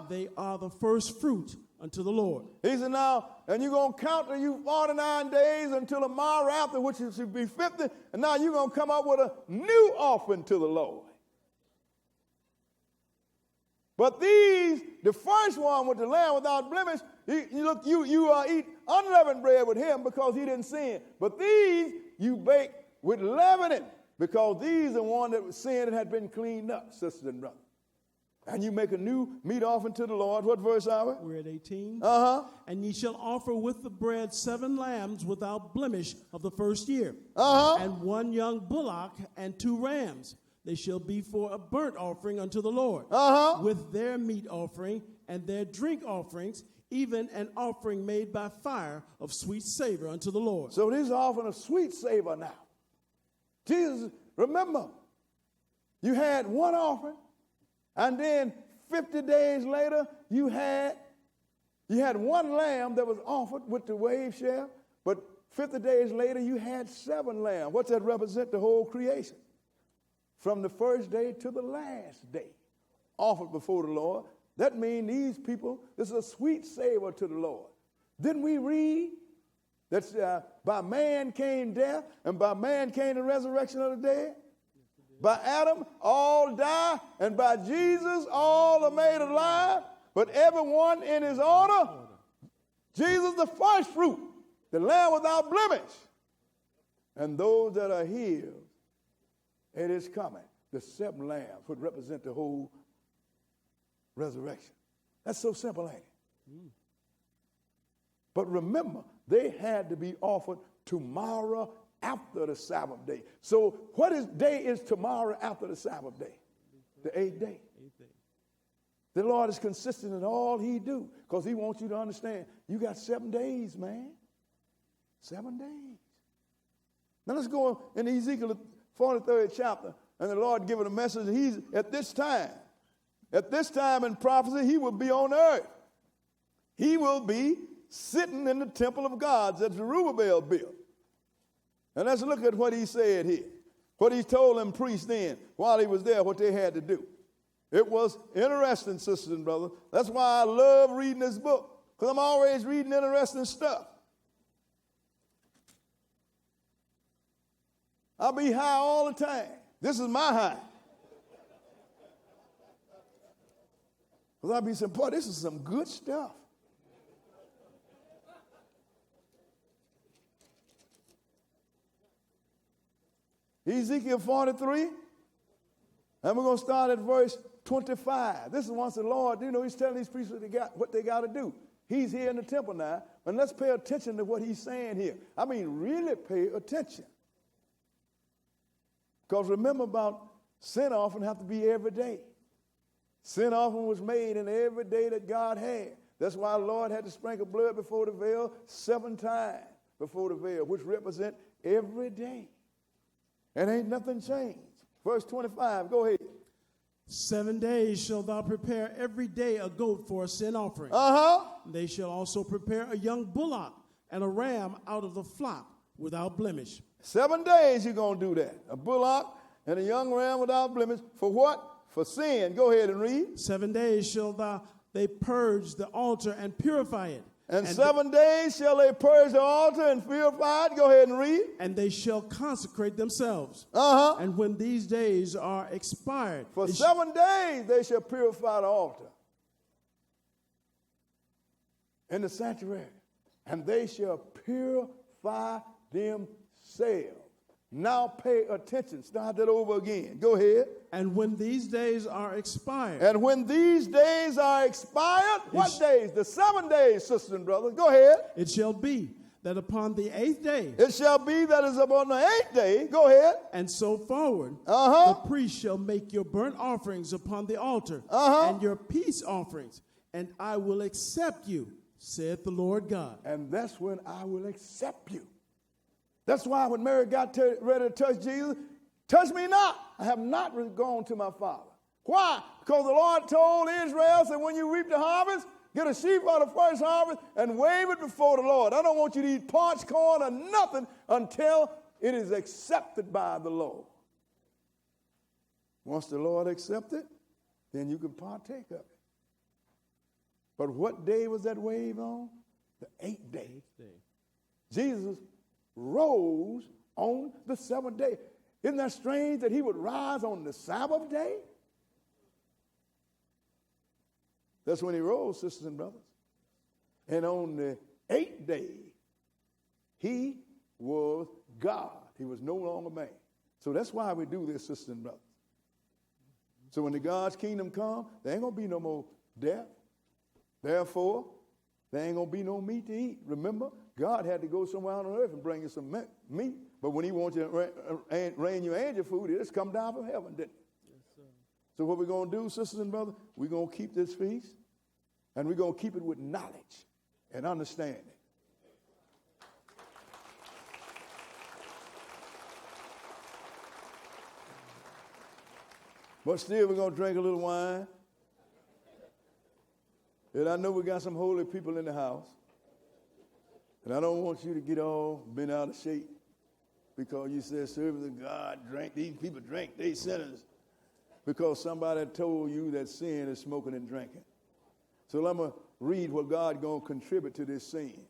They are the first fruit unto the Lord. He said, now, and you're going to count to you 49 days until the morrow after, which should be 50, and now you're going to come up with a new offering to the Lord. But these, the first one with the lamb without blemish, you eat unleavened bread with him because he didn't sin. But these you bake with leavening because these are one that was sin and had been cleaned up, sisters and brothers. And you make a new meat offering to the Lord. What verse are we? We're at 18. And ye shall offer with the bread 7 lambs without blemish of the first year. And 1 young bullock and 2 rams. They shall be for a burnt offering unto the Lord. With their meat offering and their drink offerings, even an offering made by fire of sweet savor unto the Lord. So this is offering a sweet savor now. Jesus, remember, you had one offering. And then 50 days later, you had 1 lamb that was offered with the wave shaft, but 50 days later, you had 7 lambs. What's that represent? The whole creation. From the first day to the last day, offered before the Lord. That means these people, this is a sweet savor to the Lord. Didn't we read that by man came death, and by man came the resurrection of the dead? By Adam, all die, and by Jesus, all are made alive. But everyone in his order, Jesus the first fruit, the lamb without blemish. And those that are healed, it is coming. The 7 lambs would represent the whole resurrection. That's so simple, ain't it? But remember, they had to be offered tomorrow after the Sabbath day. So what day is tomorrow after the Sabbath day? The eighth day. The Lord is consistent in all he do because he wants you to understand you got 7 days, man. 7 days. Now let's go in Ezekiel 43rd chapter, and the Lord giving a message. He's at this time in prophecy, he will be on earth. He will be sitting in the temple of God that Zerubbabel built. And let's look at what he said here. What he told them priests then while he was there, what they had to do. It was interesting, sisters and brothers. That's why I love reading this book, because I'm always reading interesting stuff. I'll be high all the time. This is my high. Because I'll be saying, boy, this is some good stuff. Ezekiel 43, and we're going to start at verse 25. This is once the Lord, he's telling these priests what they got to do. He's here in the temple now, and let's pay attention to what he's saying here. I mean, really pay attention. Because remember about sin offering have to be every day. Sin offering was made in every day that God had. That's why the Lord had to sprinkle blood before the veil 7 times before the veil, which represent every day. And ain't nothing changed. Verse 25, go ahead. 7 days shalt thou prepare every day a goat for a sin offering. They shall also prepare a young bullock and a ram out of the flock without blemish. 7 days you're going to do that. A bullock and a young ram without blemish. For what? For sin. Go ahead and read. 7 days shall they purge the altar and purify it. And 7 days shall they purge the altar and purify it. Go ahead and read. And they shall consecrate themselves. And when these days are expired. For 7 days they shall purify the altar in the sanctuary. And they shall purify themselves. Now pay attention. Start that over again. Go ahead. And when these days are expired. And when these days are expired, what days? The 7 days, sisters and brothers. Go ahead. It shall be that upon the 8th day. It shall be that is upon the 8th day. Go ahead. And so forward. The priest shall make your burnt offerings upon the altar. And your peace offerings. And I will accept you, saith the Lord God. And that's when I will accept you. That's why when Mary got ready to touch Jesus, touch me not. I have not gone to my Father. Why? Because the Lord told Israel, said, when you reap the harvest, get a sheaf of the first harvest and wave it before the Lord. I don't want you to eat parched corn or nothing until it is accepted by the Lord. Once the Lord accepts it, then you can partake of it. But what day was that wave on? The 8th day. Jesus rose on the 7th day. Isn't that strange that he would rise on the Sabbath day? That's when he rose, sisters and brothers. And on the 8th day, he was God. He was no longer man. So that's why we do this, sisters and brothers. So when the God's kingdom comes, there ain't going to be no more death. Therefore, there ain't going to be no meat to eat. Remember, God had to go somewhere on earth and bring you some meat. But when he wants you to rain you and your food, it just come down from heaven, didn't it? Yes, sir. So what we're going to do, sisters and brothers, we're going to keep this feast, and we're going to keep it with knowledge and understanding. But still, we're going to drink a little wine. And I know we got some holy people in the house. And I don't want you to get all bent out of shape because you said service of God drank. These people drank. They sinners. Because somebody told you that sin is smoking and drinking. So I'm going to read what God going to contribute to this sin.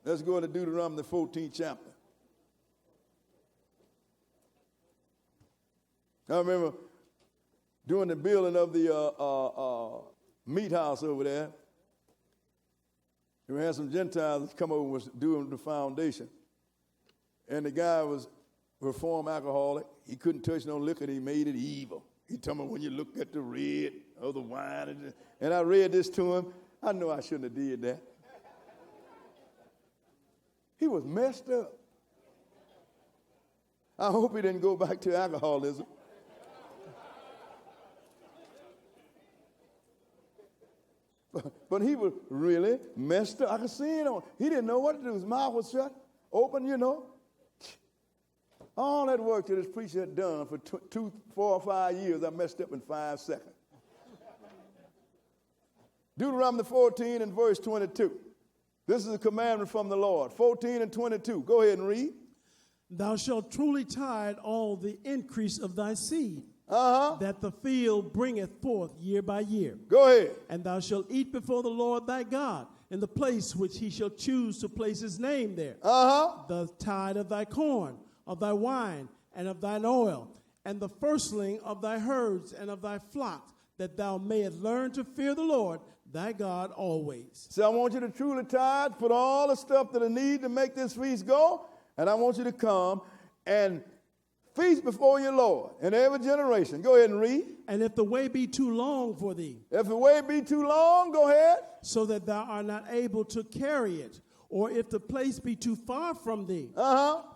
Let's go to Deuteronomy, the 14th chapter. I remember doing the building of the meat house over there. We had some Gentiles come over and was doing the foundation. And the guy was a reformed alcoholic. He couldn't touch no liquor. He made it evil. He told me when you look at the red of the wine. And I read this to him. I know I shouldn't have did that. He was messed up. I hope he didn't go back to alcoholism. But he was really messed up. I could see it on. He didn't know what to do. His mouth was shut, open, you know. All that work that this preacher had done for 2, 4, or 5 years, I messed up in 5 seconds. Deuteronomy 14 and verse 22. This is a commandment from the Lord. 14 and 22. Go ahead and read. Thou shalt truly tithe all the increase of thy seed, that the field bringeth forth year by year. Go ahead. And thou shalt eat before the Lord thy God in the place which he shall choose to place his name there. The tithe of thy corn, of thy wine, and of thine oil, and the firstling of thy herds and of thy flocks, that thou mayest learn to fear the Lord thy God always. So I want you to truly tithe, put all the stuff that I need to make this feast go, and I want you to come and feast before your Lord in every generation. Go ahead and read. And if the way be too long for thee, if the way be too long, go ahead. So that thou art not able to carry it, or if the place be too far from thee,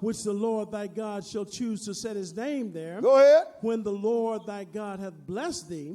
which the Lord thy God shall choose to set his name there. Go ahead. When the Lord thy God hath blessed thee,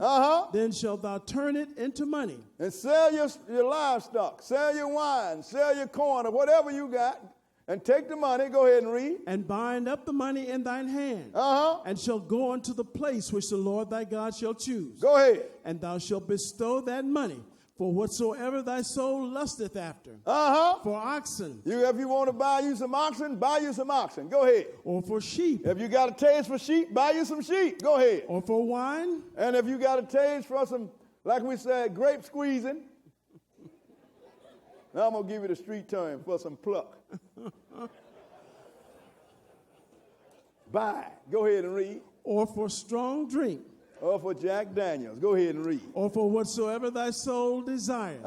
then shalt thou turn it into money. And sell your livestock, sell your wine, sell your corn, or whatever you got, and take the money. Go ahead and read. And bind up the money in thine hand, and shall go unto the place which the Lord thy God shall choose. Go ahead. And thou shalt bestow that money for whatsoever thy soul lusteth after. For oxen. If you want to buy you some oxen, buy you some oxen. Go ahead. Or for sheep. If you got a taste for sheep, buy you some sheep. Go ahead. Or for wine. And if you got a taste for some, like we said, grape squeezing, now I'm going to give you the street term for some pluck. Buy. Go ahead and read. Or for strong drink. Or for Jack Daniels. Go ahead and read. Or for whatsoever thy soul desires.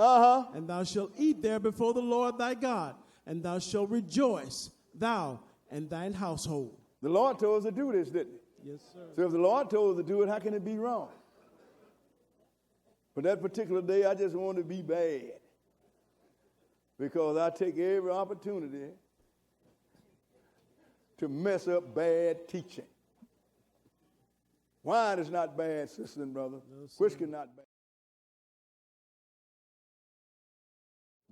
And thou shalt eat there before the Lord thy God, and thou shalt rejoice, thou and thine household. The Lord told us to do this, didn't he? Yes, sir. So if the Lord told us to do it, how can it be wrong? But that particular day, I just wanted to be bad. Because I take every opportunity to mess up bad teaching. Wine is not bad, sister and brother. No, whiskey is not bad.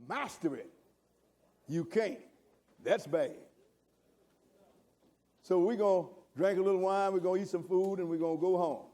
Master it. You can't. That's bad. So we're going to drink a little wine, we're going to eat some food, and we're going to go home.